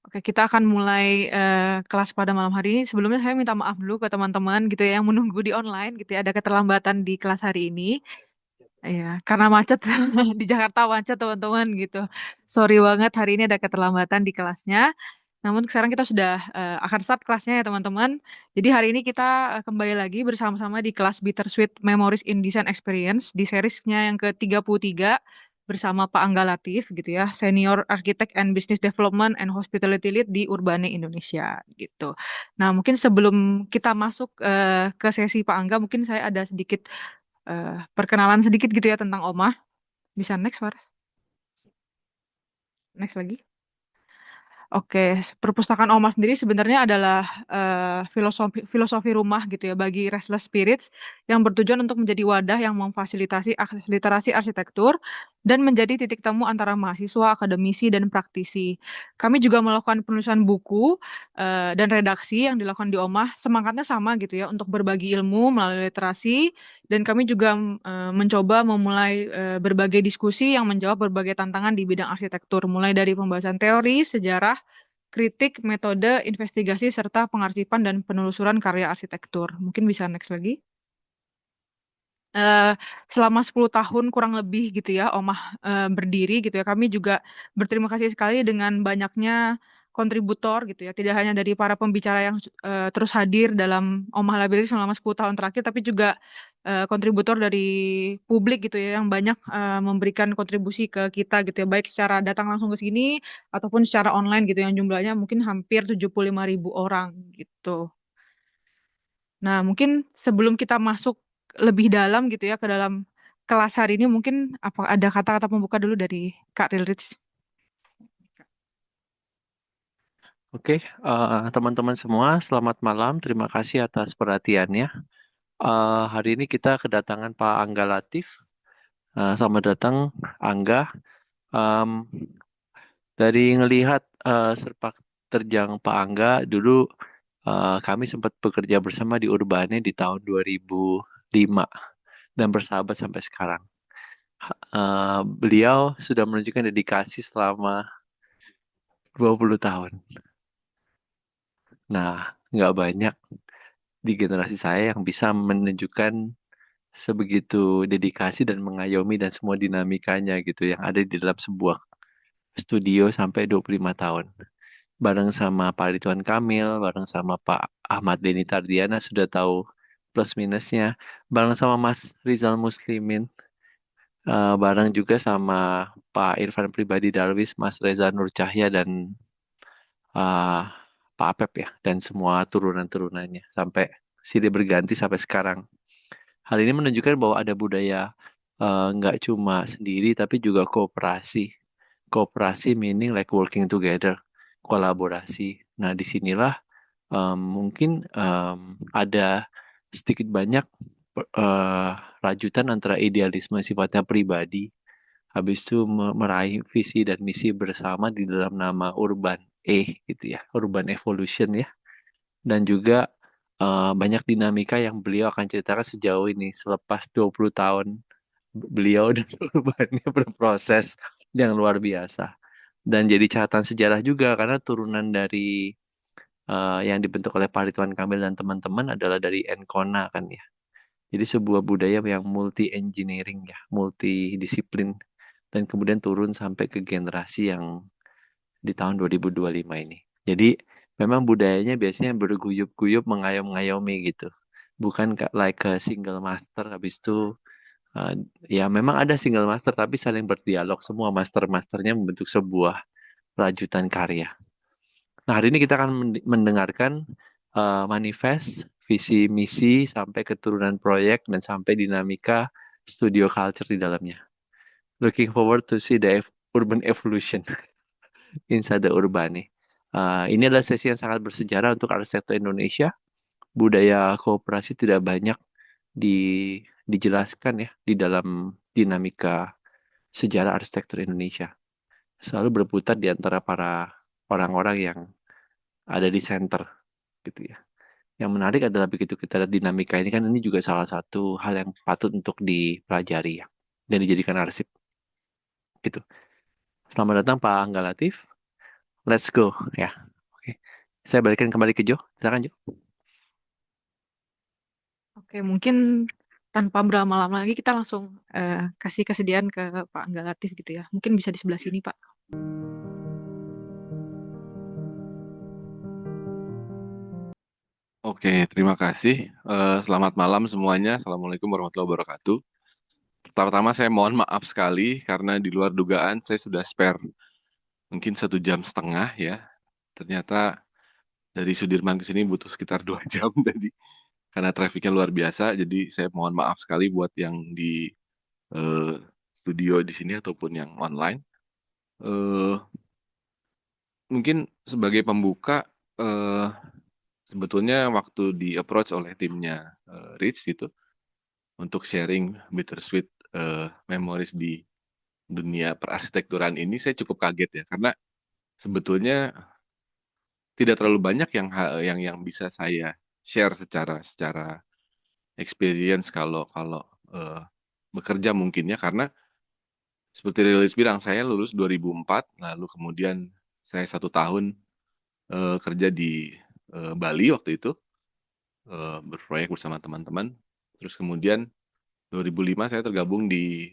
Oke, kita akan mulai kelas pada malam hari ini. Sebelumnya saya minta maaf dulu ke teman-teman gitu ya yang menunggu di online gitu ya. Ada keterlambatan di kelas hari ini. Iya, karena macet di Jakarta macet teman-teman gitu. Sorry banget hari ini ada keterlambatan di kelasnya. Namun sekarang kita sudah akan start kelasnya ya teman-teman. Jadi hari ini kita kembali lagi bersama-sama di kelas Bittersweet Memories in Design Experience di seriesnya yang ke-33 bersama Pak Angga Latif gitu ya, Senior Architect and Business Development and Hospitality Lead di Urbane Indonesia gitu. Nah, mungkin sebelum kita masuk ke sesi Pak Angga, mungkin saya ada sedikit perkenalan sedikit gitu ya tentang Omah. Bisa next, Faras? Next lagi. Oke, perpustakaan Oma sendiri sebenarnya adalah filosofi filosofi rumah gitu ya bagi restless spirits yang bertujuan untuk menjadi wadah yang memfasilitasi akses literasi arsitektur dan menjadi titik temu antara mahasiswa, akademisi, dan praktisi. Kami juga melakukan penulisan buku dan redaksi yang dilakukan di Omah. Semangatnya sama gitu ya untuk berbagi ilmu melalui literasi dan kami juga mencoba memulai berbagai diskusi yang menjawab berbagai tantangan di bidang arsitektur mulai dari pembahasan teori, sejarah, kritik, metode, investigasi, serta pengarsipan dan penelusuran karya arsitektur. Mungkin bisa next lagi. Eh, Selama 10 tahun kurang lebih gitu ya, Omah berdiri gitu ya. Kami juga berterima kasih sekali dengan banyaknya kontributor gitu ya. Tidak hanya dari para pembicara yang terus hadir dalam Omah Library selama 10 tahun terakhir, tapi juga kontributor dari publik gitu ya, yang banyak memberikan kontribusi ke kita gitu ya. Baik secara datang langsung ke sini, ataupun secara online gitu, yang jumlahnya mungkin hampir 75.000 orang gitu. Nah, mungkin sebelum kita masuk lebih dalam gitu ya ke dalam kelas hari ini, mungkin apa ada kata-kata pembuka dulu dari Kak Rilrich? Oke, teman-teman semua, selamat malam. Terima kasih atas perhatiannya. Hari ini kita kedatangan Pak Angga Latif. Selamat datang, Angga. Em, dari ngelihat sepak terjang Pak Angga, dulu kami sempat bekerja bersama di Urbane di tahun 2005 dan bersahabat sampai sekarang. Beliau sudah menunjukkan dedikasi selama 20 tahun. Nah, nggak banyak di generasi saya yang bisa menunjukkan sebegitu dedikasi dan mengayomi dan semua dinamikanya gitu yang ada di dalam sebuah studio sampai 25 tahun. Bareng sama Pak Ridwan Kamil, bareng sama Pak Ahmad Deni Tardiana sudah tahu plus minusnya, bareng sama Mas Rizal Muslimin, bareng juga sama Pak Irfan Pribadi Darwis, Mas Reza Nur Cahya dan eh, Pak Apep ya, dan semua turunan-turunannya sampai silih berganti sampai sekarang. Hal ini menunjukkan bahwa ada budaya nggak cuma sendiri tapi juga kooperasi. Kooperasi meaning like working together, kolaborasi. Nah, disinilah mungkin ada sedikit banyak eh, rajutan antara idealisme sifatnya pribadi, habis itu meraih visi dan misi bersama di dalam nama Urban gitu ya, Urban Evolution ya, dan juga banyak dinamika yang beliau akan ceritakan sejauh ini selepas 20 tahun beliau dan perubahannya berproses yang luar biasa. Dan jadi catatan sejarah juga karena turunan dari yang dibentuk oleh Pak Ridwan Kamil dan teman-teman adalah dari Encona kan ya. Jadi sebuah budaya yang multi engineering ya, multidisiplin dan kemudian turun sampai ke generasi yang di tahun 2025 ini. Jadi memang budayanya biasanya berguyup-guyup mengayom-ngayomi gitu. Bukan like a single master habis itu uh, ya memang ada single master tapi saling berdialog semua master-masternya membentuk sebuah rajutan karya. Nah, hari ini kita akan mendengarkan manifest, visi misi sampai keturunan proyek dan sampai dinamika studio culture di dalamnya. Looking forward to see the urban evolution inside the Urbane. Ini adalah sesi yang sangat bersejarah untuk arsitektur Indonesia. Budaya kooperasi tidak banyak dijelaskan ya di dalam dinamika sejarah arsitektur Indonesia. Selalu berputar di antara para orang-orang yang ada di center gitu ya. Yang menarik adalah begitu kita lihat dinamika ini kan ini juga salah satu hal yang patut untuk dipelajari ya dan dijadikan arsip gitu. Selamat datang Pak Angga Latif. Let's go ya. Oke. Saya balikan kembali ke Jo. Silakan Jo. Oke, mungkin tanpa berlama-lama lagi kita langsung kasih kesediaan ke Pak Angga Latif gitu ya. Mungkin bisa di sebelah sini, Pak. Oke, terima kasih. Selamat malam semuanya. Assalamualaikum warahmatullahi wabarakatuh. Pertama-tama saya mohon maaf sekali karena di luar dugaan saya sudah spare mungkin 1,5 jam ya. Ternyata dari Sudirman ke sini butuh sekitar 2 jam tadi karena trafiknya luar biasa. Jadi saya mohon maaf sekali buat yang di eh, studio di sini ataupun yang online. Eh, Mungkin sebagai pembuka, eh, sebetulnya waktu di approach oleh timnya Rich gitu untuk sharing bittersweet memories di dunia perarsitekturan ini, saya cukup kaget ya karena sebetulnya tidak terlalu banyak yang bisa saya share secara secara experience kalau kalau eh, bekerja mungkin ya, karena seperti Rilis bilang saya lulus 2004, lalu kemudian saya 1 tahun kerja di Bali waktu itu, berproyek bersama teman-teman. Terus kemudian 2005 saya tergabung di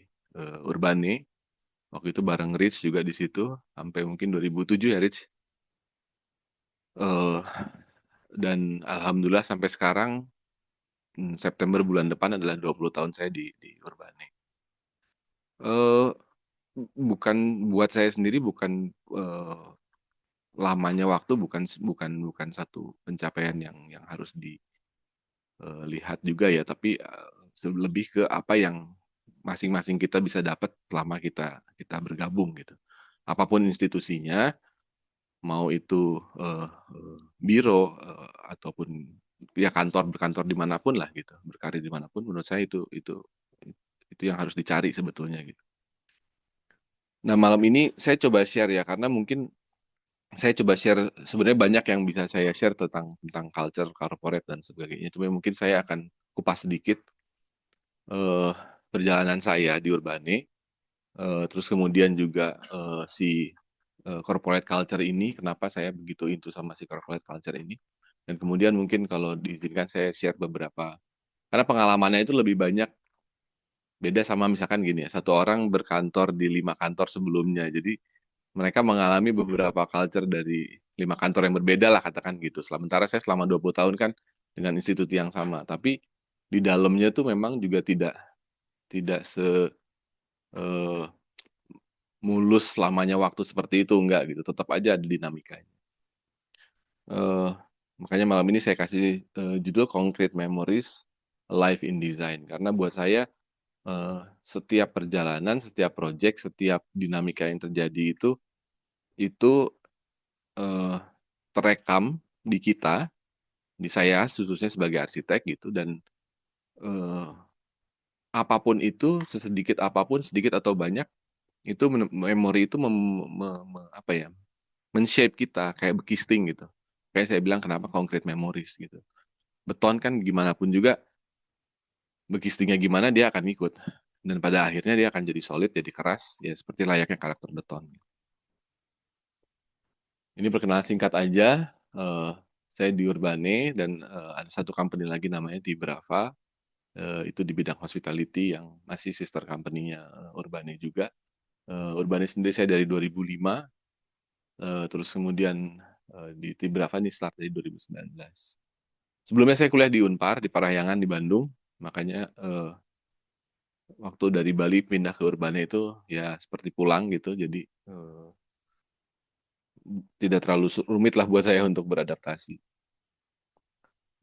Urbane. Waktu itu bareng Rich juga di situ sampai mungkin 2007 ya Rich. Eh, dan alhamdulillah sampai sekarang, September bulan depan adalah 20 tahun saya di Urbane. Eh, Bukan buat saya sendiri, bukan lamanya waktu, bukan bukan bukan satu pencapaian yang harus dilihat juga ya, tapi lebih ke apa yang masing-masing kita bisa dapat selama kita kita bergabung gitu. Apapun institusinya, mau itu biro ataupun ya kantor, berkantor dimanapun lah gitu, berkarir dimanapun, menurut saya itu yang harus dicari sebetulnya gitu. Nah, malam ini saya coba share ya, karena mungkin saya coba share, sebenarnya banyak yang bisa saya share tentang culture corporate dan sebagainya, cuma mungkin saya akan kupas sedikit eh, perjalanan saya di Urbane. Terus kemudian juga si corporate culture ini, kenapa saya begitu into sama si corporate culture ini. Dan kemudian mungkin kalau diizinkan saya share beberapa, karena pengalamannya itu lebih banyak beda sama misalkan gini ya, satu orang berkantor di 5 kantor sebelumnya. Jadi mereka mengalami beberapa culture dari 5 kantor yang berbeda lah, katakan gitu. Sementara saya selama 20 tahun kan dengan institusi yang sama. Tapi di dalamnya tuh memang juga tidak tidak eh, mulus selamanya waktu seperti itu, enggak gitu. Tetap aja ada dinamikanya. Eh, Makanya malam ini saya kasih judul Concrete Memories Life in Design, karena buat saya setiap perjalanan, setiap project, setiap dinamika yang terjadi itu eh, terekam di kita, di saya khususnya sebagai arsitek gitu, dan eh, apapun itu, sesedikit apapun, sedikit atau banyak, itu memori itu apa ya, men-shape kita kayak bekisting gitu. Kayak saya bilang kenapa concrete memories gitu. Beton kan gimana pun juga, bekistingnya gimana dia akan ikut. Dan pada akhirnya dia akan jadi solid, jadi keras, ya seperti layaknya karakter beton. Ini perkenalan singkat aja. Eh, saya di Urbane dan ada satu company lagi namanya di Brava. Itu di bidang hospitality yang masih sister company-nya Urbane juga. Urbane sendiri saya dari 2005. Terus kemudian di Brava ini start dari 2019. Sebelumnya saya kuliah di Unpar, di Parahyangan, di Bandung. Makanya waktu dari Bali pindah ke Urbane itu ya seperti pulang gitu. Jadi tidak terlalu rumit lah buat saya untuk beradaptasi.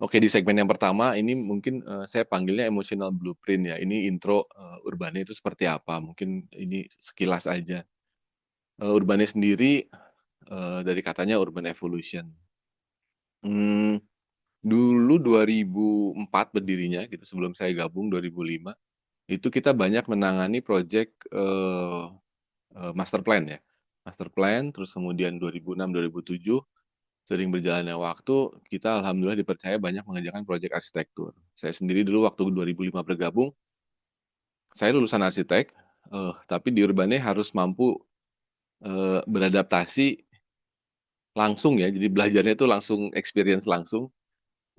Oke, di segmen yang pertama ini mungkin saya panggilnya emotional blueprint ya. Ini intro Urbane itu seperti apa. Mungkin ini sekilas aja. Urbane sendiri dari katanya urban evolution. Hmm, Dulu 2004 berdirinya gitu, sebelum saya gabung 2005. Itu kita banyak menangani proyek master plan ya. Master plan, terus kemudian 2006 2007 sering berjalannya waktu, kita alhamdulillah dipercaya banyak mengerjakan proyek arsitektur. Saya sendiri dulu waktu 2005 bergabung, saya lulusan arsitek, tapi di Urbane harus mampu, beradaptasi langsung ya, jadi belajarnya itu langsung experience langsung,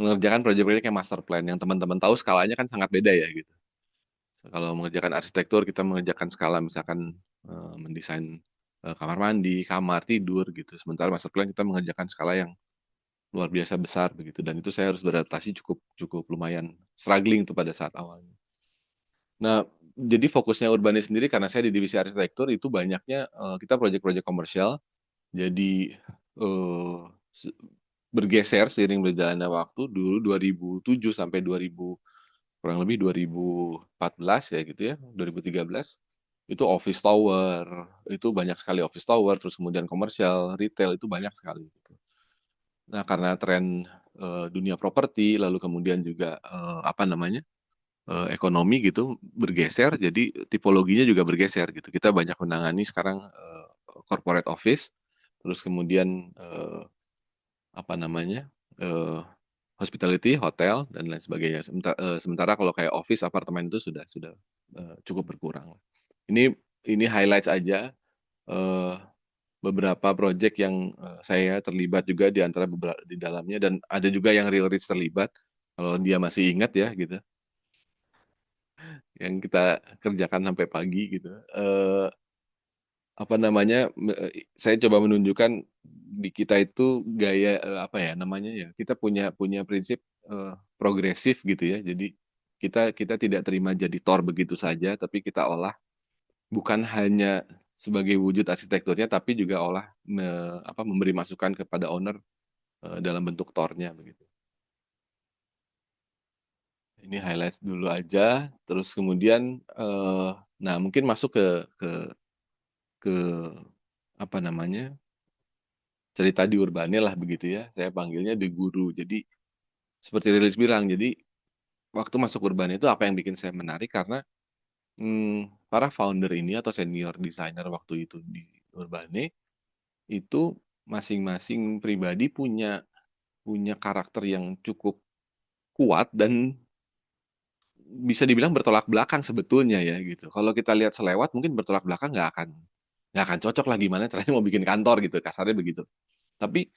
mengerjakan proyek-proyek yang master plan, yang teman-teman tahu skalanya kan sangat beda ya, gitu. Kalau mengerjakan arsitektur, kita mengerjakan skala misalkan, mendesain, kamar mandi, kamar tidur gitu, sementara master plan kita mengerjakan skala yang luar biasa besar begitu, dan itu saya harus beradaptasi cukup cukup lumayan struggling tuh pada saat awalnya. Nah, jadi fokusnya Urbane sendiri karena saya di divisi arsitektur itu banyaknya, kita proyek-proyek komersial, jadi, eee, se bergeser seiring berjalannya waktu. Dulu 2007 sampai 2000, kurang lebih 2014 ya gitu ya, 2013, itu office tower, itu banyak sekali office tower, terus kemudian komersial, retail, itu banyak sekali gitu. Nah, karena tren, dunia properti, lalu kemudian juga, apa namanya, ekonomi gitu bergeser, jadi tipologinya juga bergeser gitu. Kita banyak menangani sekarang, corporate office, terus kemudian, apa namanya, hospitality, hotel, dan lain sebagainya. Sementara kalau kayak office, apartemen itu sudah, cukup berkurang. Ini ini highlights aja, eee, beberapa project yang, saya terlibat juga di antara di dalamnya, dan ada juga yang real rich terlibat, kalau dia masih ingat ya gitu, yang kita kerjakan sampai pagi gitu. Apa namanya, saya coba menunjukkan di kita itu gaya, apa ya namanya ya, kita punya punya prinsip, progresif gitu ya. Jadi kita kita tidak terima jadi tor begitu saja, tapi kita olah bukan hanya sebagai wujud arsitekturnya, tapi juga olah memberi masukan kepada owner, dalam bentuk tornya begitu. Ini highlight dulu aja, terus kemudian, nah mungkin masuk ke apa namanya, cerita di Urbane lah begitu ya, saya panggilnya The Guru. Jadi seperti Rilis bilang, jadi waktu masuk Urbane itu apa yang bikin saya menarik karena, para founder ini atau senior designer waktu itu di Urbane, itu masing-masing pribadi punya punya karakter yang cukup kuat dan bisa dibilang bertolak belakang sebetulnya ya gitu. Kalau kita lihat selewat mungkin bertolak belakang nggak akan cocok lah, gimana caranya mau bikin kantor gitu, kasarnya begitu. Tapi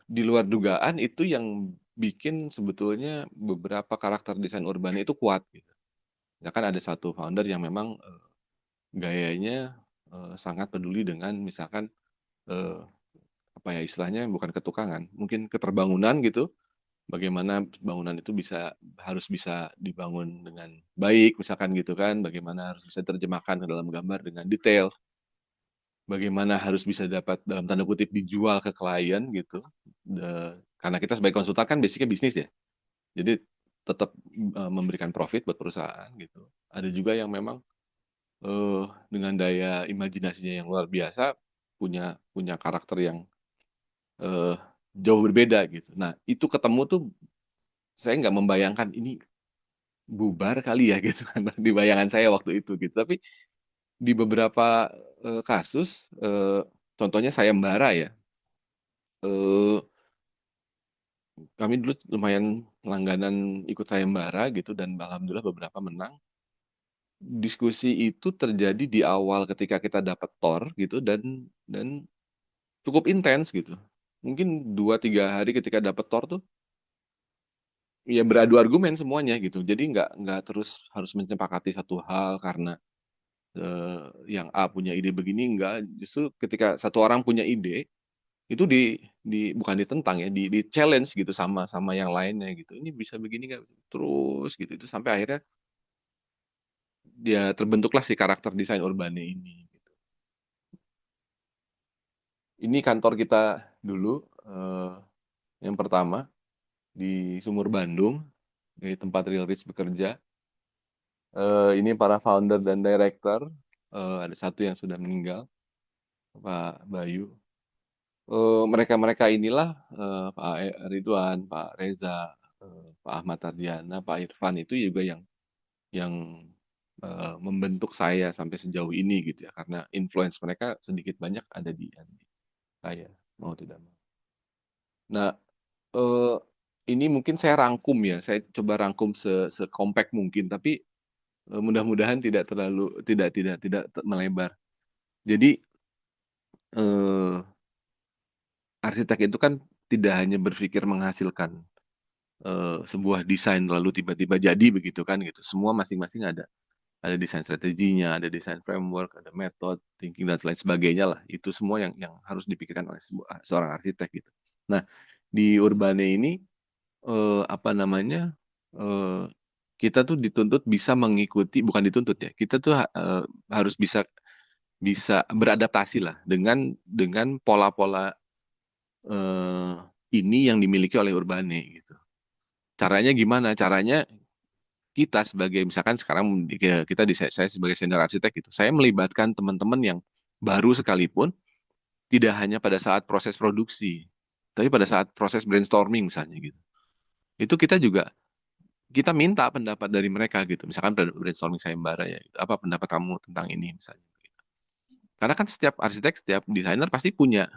di luar dugaan itu yang bikin sebetulnya beberapa karakter desain urban itu kuat gitu. Misalkan ada satu founder yang memang, gayanya, sangat peduli dengan misalkan, eee, apa ya istilahnya, bukan ketukangan, mungkin keterbangunan gitu, bagaimana bangunan itu harus bisa dibangun dengan baik misalkan gitu kan, bagaimana harus bisa diterjemahkan ke dalam gambar dengan detail. Bagaimana harus bisa dapat dalam tanda kutip "dijual" ke klien gitu, karena kita sebagai konsultan kan basic-nya bisnis ya, jadi tetap, memberikan profit buat perusahaan gitu. Ada juga yang memang, dengan daya imajinasinya yang luar biasa, punya punya karakter yang, eee, jauh berbeda gitu. Nah, itu ketemu tuh saya nggak membayangkan ini bubar kali ya gitu kan di bayangan saya waktu itu gitu. Tapi di beberapa, kasus, contohnya sayembara ya. Eee, Kami dulu lumayan langganan ikut sayembara gitu dan alhamdulillah beberapa menang. Diskusi itu terjadi di awal ketika kita dapat TOR gitu dan cukup intens gitu. Mungkin 2 3 hari ketika dapat TOR tuh, ya beradu argumen semuanya gitu. Jadi nggak terus harus menyepakati satu hal karena, yang A punya ide begini, enggak. Justru ketika satu orang punya ide, itu bukan ditentang ya, di-challenge gitu sama sama yang lainnya gitu, "Ini bisa begini nggak?" Terus gitu, itu sampai akhirnya dia terbentuklah si karakter desain Urbane ini, gitu. Ini kantor kita dulu, yang pertama di Sumur Bandung, di tempat Real Rich bekerja. Ini para founder dan director, ada satu yang sudah meninggal, Pak Bayu. Mereka-mereka inilah, Pak Ridwan, Pak Reza, Pak Ahmad Tardiana, Pak Irfan itu juga yang, membentuk saya sampai sejauh ini gitu ya, karena influence mereka sedikit banyak ada di saya. mau tidak mau. Nah, eh, ini mungkin saya rangkum ya, saya coba rangkum sekompak mungkin, tapi mudah-mudahan tidak melebar. Jadi eh, arsitek itu kan tidak hanya berpikir menghasilkan sebuah desain lalu tiba-tiba jadi begitu kan gitu. Semua masing-masing ada desain strateginya, ada desain framework, ada metode, thinking dan lain sebagainya lah. Itu semua yang harus dipikirkan oleh seorang arsitek gitu. Nah, di Urbane ini apa namanya? eh, kita tuh dituntut bisa mengikuti, bukan dituntut ya. Kita tuh harus bisa bisa beradaptasi lah dengan pola-pola eh, ini yang dimiliki oleh Urbane gitu. Caranya gimana? Caranya kita sebagai misalkan sekarang kita saya sebagai senior arsitek gitu, saya melibatkan teman-teman yang baru sekalipun tidak hanya pada saat proses produksi, tapi pada saat proses brainstorming misalnya gitu. Itu kita minta pendapat dari mereka gitu. Misalkan brainstorming sayembara ya, gitu. Apa pendapat kamu tentang ini misalnya. Karena kan setiap arsitek, setiap desainer pasti punya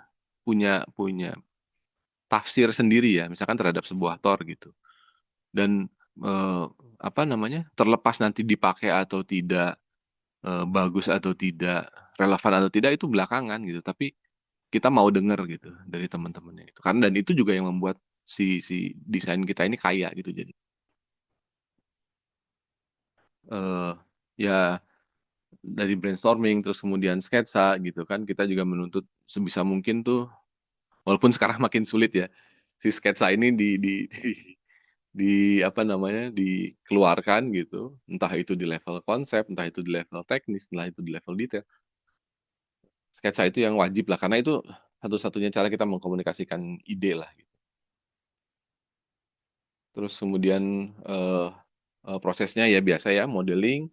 punya punya tafsir sendiri ya, misalkan terhadap sebuah tor gitu. Dan eh, apa namanya? Terlepas nanti dipakai atau tidak, bagus atau tidak, relevan atau tidak itu belakangan gitu. Tapi kita mau dengar gitu dari teman-temannya itu. Karena dan itu juga yang membuat si desain kita ini kaya gitu. Jadi eh ya dari brainstorming terus kemudian sketsa gitu kan kita juga menuntut sebisa mungkin tuh walaupun sekarang makin sulit ya si sketsa ini di apa namanya dikeluarkan gitu entah itu di level konsep entah itu di level teknis entah itu di level detail sketsa itu yang wajib lah karena itu satu-satunya cara kita mengkomunikasikan ide lah gitu. Terus kemudian prosesnya ya biasa ya modeling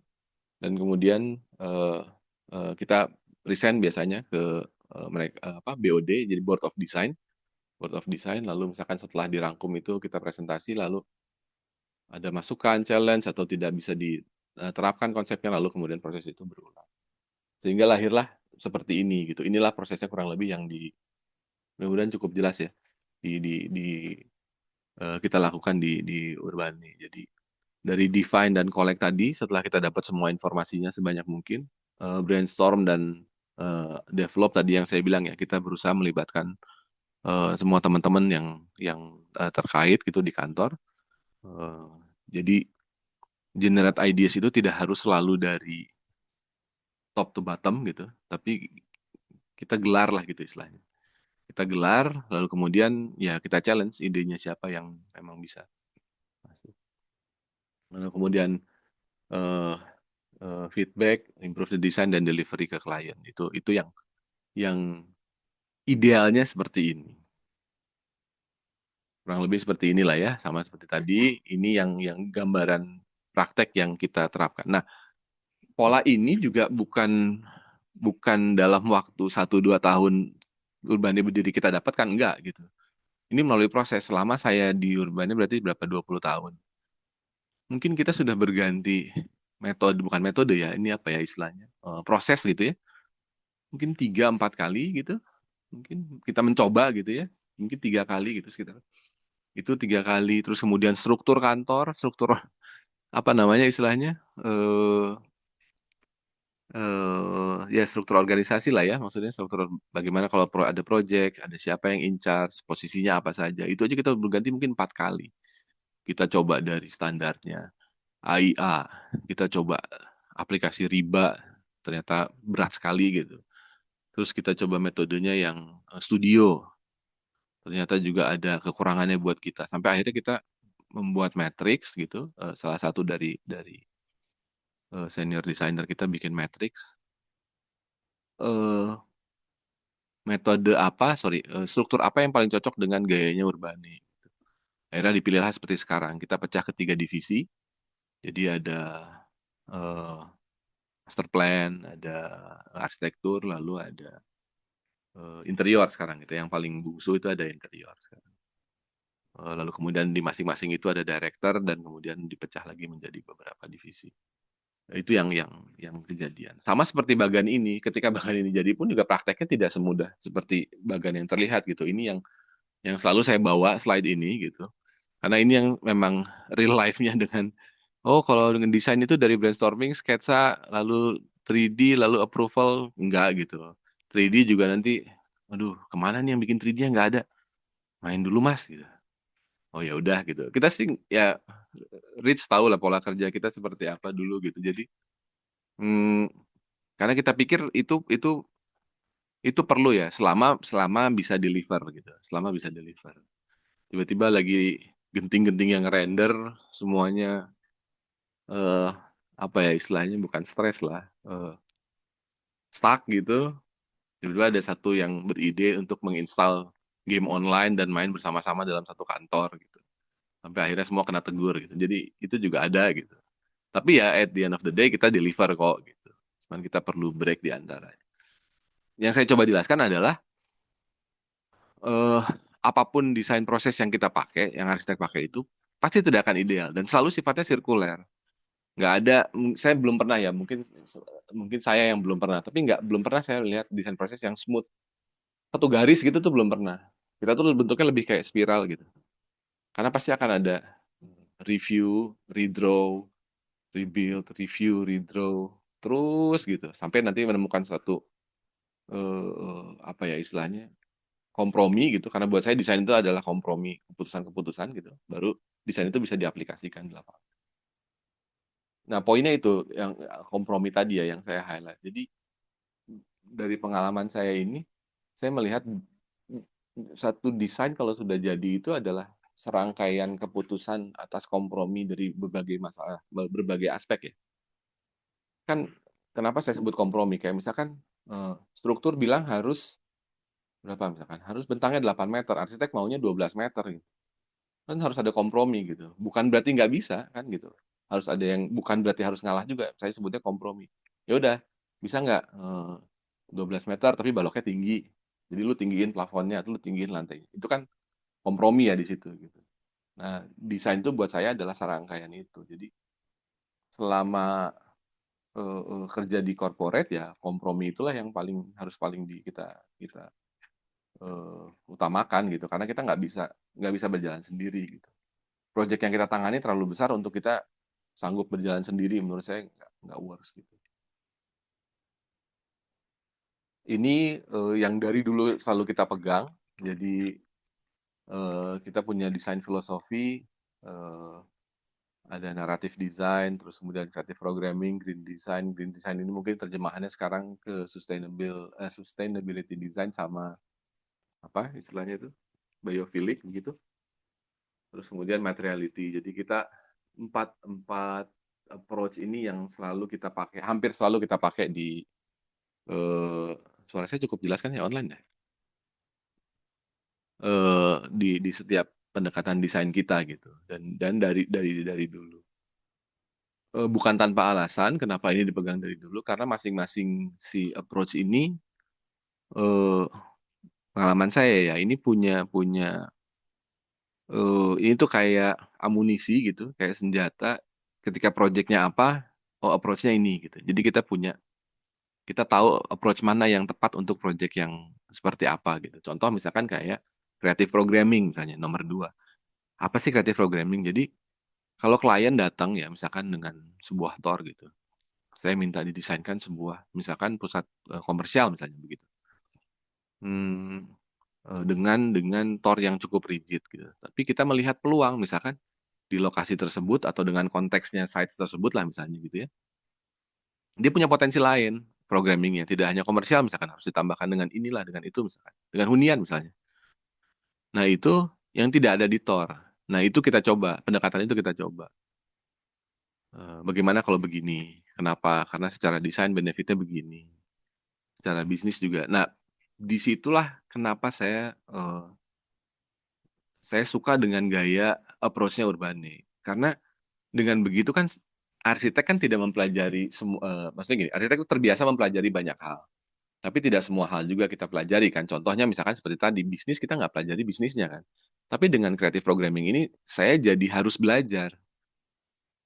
dan kemudian eh, kita present biasanya ke mereka apa BOD jadi board of design lalu misalkan setelah dirangkum itu kita presentasi lalu ada masukan challenge atau tidak bisa diterapkan konsepnya lalu kemudian proses itu berulang sehingga lahirlah seperti ini gitu inilah prosesnya kurang lebih yang mudah-mudahan cukup jelas ya di kita lakukan di Urbani jadi dari define dan collect tadi setelah kita dapat semua informasinya sebanyak mungkin brainstorm dan develop tadi yang saya bilang ya kita berusaha melibatkan semua teman-teman yang terkait gitu di kantor. Eh, jadi generate ideas itu tidak harus selalu dari top to bottom gitu, tapi kita gelar lah gitu istilahnya. Kita gelar, lalu kemudian ya kita challenge idenya siapa yang memang bisa masuk. Lalu kemudian eh, feedback, improve the design dan delivery ke klien. Itu yang idealnya seperti ini. Kurang lebih seperti inilah ya, sama seperti tadi. Ini yang gambaran praktek yang kita terapkan. Nah, pola ini juga bukan bukan dalam waktu 1-2 tahun Urbane berdiri kita dapatkan, enggak gitu. Ini melalui proses. Selama saya di Urbane berarti berapa 20 tahun. Mungkin kita sudah berganti metode, bukan metode ya, ini apa ya istilahnya, proses gitu ya. Mungkin 3-4 kali gitu. Mungkin kita mencoba gitu ya. Mungkin 3 kali gitu sekitar. Itu 3 kali. Terus kemudian struktur kantor, struktur apa namanya istilahnya, ya struktur organisasi lah ya, maksudnya struktur bagaimana kalau ada project, ada siapa yang in charge, posisinya apa saja. Itu aja kita berganti mungkin 4 kali. Kita coba dari standarnya AIA, kita coba aplikasi riba, ternyata berat sekali gitu. Terus kita coba metodenya yang studio, ternyata juga ada kekurangannya buat kita. Sampai akhirnya kita membuat matrix gitu, salah satu dari senior designer kita bikin matrix. eh Metode apa, sorry, struktur apa yang paling cocok dengan gayanya Urbane. Akhirnya dipilihlah seperti sekarang. Kita pecah ke 3 divisi. Jadi ada eh, master plan, ada arsitektur, lalu ada interior sekarang. Itu yang paling bungsu itu ada interior sekarang. Lalu kemudian di masing-masing itu ada director dan kemudian dipecah lagi menjadi beberapa divisi. Itu yang kejadian. Sama seperti bagan ini, ketika bagan ini jadi pun juga prakteknya tidak semudah seperti bagan yang terlihat gitu. Ini yang selalu saya bawa slide ini gitu. Karena ini yang memang real life-nya dengan kalau dengan desain itu dari brainstorming, sketsa, lalu 3D, lalu approval, enggak gitu. 3D juga nanti, aduh kemana nih yang bikin 3D-nya nggak ada, main dulu mas gitu. Oh ya udah gitu. Kita sih ya Rich tahu lah pola kerja kita seperti apa dulu gitu. Jadi hmm, karena kita pikir itu perlu ya selama selama bisa deliver gitu. Selama bisa deliver. Tiba-tiba lagi genting-genting yang render semuanya eh apa ya istilahnya bukan stres lah. Stuck gitu. Tiba-tiba ada satu yang beride untuk menginstal game online dan main bersama-sama dalam satu kantor gitu. Sampai akhirnya semua kena tegur gitu. Jadi itu juga ada gitu. Tapi ya at the end of the day kita deliver kok gitu. Cuman kita perlu break di antara. Yang saya coba jelaskan adalah eh, apapun desain proses yang kita pakai, yang arsitek pakai itu pasti tidak akan ideal dan selalu sifatnya sirkuler. Nggak ada, saya belum pernah ya, mungkin saya yang belum pernah, tapi belum pernah saya lihat desain proses yang smooth. Satu garis gitu tuh belum pernah. Kita tuh bentuknya lebih kayak spiral gitu. Karena pasti akan ada review, redraw, rebuild, review, redraw, terus gitu sampai nanti menemukan satu apa ya istilahnya kompromi gitu karena buat saya desain itu adalah kompromi keputusan-keputusan gitu baru desain itu bisa diaplikasikan di lapangan. Nah poinnya itu yang kompromi tadi ya yang saya highlight. Jadi dari pengalaman saya ini saya melihat satu desain kalau sudah jadi itu adalah serangkaian keputusan atas kompromi dari berbagai masalah, berbagai aspek ya. Kan kenapa saya sebut kompromi? Kayak misalkan struktur bilang harus berapa misalkan? Harus bentangnya 8 meter, arsitek maunya 12 meter gitu. Kan harus ada kompromi gitu. Bukan berarti nggak bisa kan gitu. Harus ada yang bukan berarti harus ngalah juga. Saya sebutnya kompromi. Ya udah, bisa nggak 12 meter tapi baloknya tinggi. Jadi lu tinggiin plafonnya, atau lu tinggiin lantai. Itu kan kompromi ya di situ gitu. Nah, desain itu buat saya adalah serangkaian itu. Jadi selama kerja di corporate ya kompromi itulah yang paling di kita kita utamakan gitu karena kita nggak bisa berjalan sendiri gitu. Proyek yang kita tangani terlalu besar untuk kita sanggup berjalan sendiri menurut saya nggak works gitu. Ini yang dari dulu selalu kita pegang. Jadi kita punya desain filosofi, ada naratif design, terus kemudian creative programming, green design. Green design ini mungkin terjemahannya sekarang ke sustainability design sama apa istilahnya itu biophilic begitu. Terus kemudian materiality. Jadi kita empat empat approach ini yang selalu kita pakai, hampir selalu kita pakai di suara saya cukup jelas kan ya online ya. Di setiap pendekatan desain kita gitu dan dari dulu. Bukan tanpa alasan kenapa ini dipegang dari dulu karena masing-masing si approach ini pengalaman saya ya ini punya punya ini tuh kayak amunisi gitu, kayak senjata. Ketika projectnya apa, approach-nya ini gitu. Jadi kita tahu approach mana yang tepat untuk project yang seperti apa gitu. Contoh misalkan kayak creative programming misalnya nomor 2. Apa sih creative programming? Jadi kalau klien datang ya misalkan dengan sebuah tour gitu. Saya minta didesainkan sebuah misalkan pusat komersial misalnya begitu. Hmm, dengan tor yang cukup rigid gitu. Tapi kita melihat peluang misalkan di lokasi tersebut atau dengan konteksnya sites tersebut lah misalnya gitu ya. Dia punya potensi lain programmingnya, tidak hanya komersial misalkan harus ditambahkan dengan inilah dengan itu misalkan, dengan hunian misalnya. Nah itu yang tidak ada di tor. Nah itu kita coba, pendekatan itu kita coba. Bagaimana kalau begini? Kenapa? Karena secara desain benefitnya begini. Secara bisnis juga. Nah disitulah kenapa saya suka dengan gaya approach-nya Urbane. Karena dengan begitu kan arsitek kan tidak mempelajari semua, maksudnya gini, arsitek itu terbiasa mempelajari banyak hal. Tapi tidak semua hal juga kita pelajari kan. Contohnya misalkan seperti tadi, bisnis kita nggak pelajari bisnisnya kan. Tapi dengan creative programming ini, saya jadi harus belajar.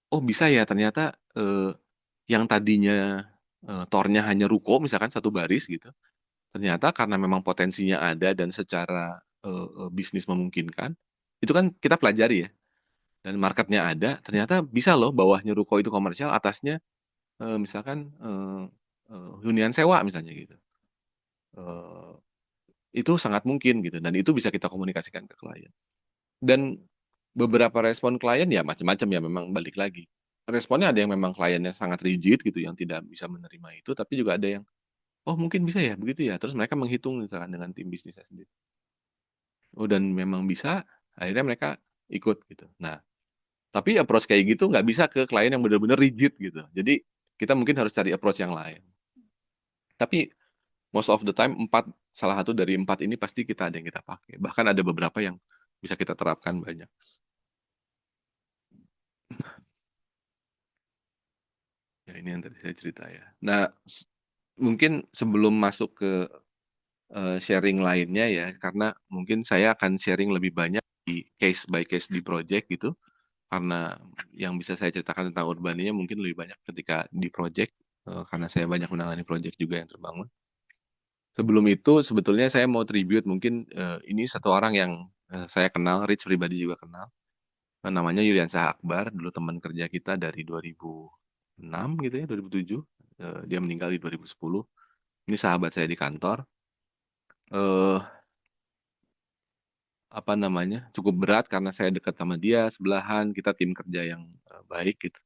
Oh bisa ya ternyata yang tadinya tornya hanya ruko misalkan satu baris gitu, ternyata karena memang potensinya ada dan secara bisnis memungkinkan, itu kan kita pelajari ya, dan marketnya ada, ternyata bisa loh bawahnya ruko itu komersial, atasnya misalkan hunian sewa misalnya gitu. Eh, itu sangat mungkin gitu, dan itu bisa kita komunikasikan ke klien. Dan beberapa respon klien ya macam-macam ya, memang balik lagi. Responnya ada yang memang kliennya sangat rigid gitu, yang tidak bisa menerima itu, tapi juga ada yang, oh mungkin bisa ya, begitu ya. Terus mereka menghitung misalkan dengan tim bisnisnya sendiri. Oh dan memang bisa, akhirnya mereka ikut gitu. Nah, tapi approach kayak gitu nggak bisa ke klien yang benar-benar rigid gitu. Jadi kita mungkin harus cari approach yang lain. Tapi most of the time salah satu dari empat ini pasti kita ada yang kita pakai. Bahkan ada beberapa yang bisa kita terapkan banyak. Ya ini yang tadi saya cerita ya. Nah, mungkin sebelum masuk ke sharing lainnya ya, karena mungkin saya akan sharing lebih banyak di case by case di project gitu, karena yang bisa saya ceritakan tentang urbaninya mungkin lebih banyak ketika di project, karena saya banyak menangani project juga yang terbangun. Sebelum itu sebetulnya saya mau tribute mungkin ini satu orang yang saya kenal, Rich pribadi juga kenal, namanya Yuliansyah Akbar, dulu teman kerja kita dari 2006 gitu ya, 2007. Dia meninggal di 2010. Ini sahabat saya di kantor. eh Apa namanya, cukup berat karena saya dekat sama dia, sebelahan, kita tim kerja yang baik gitu.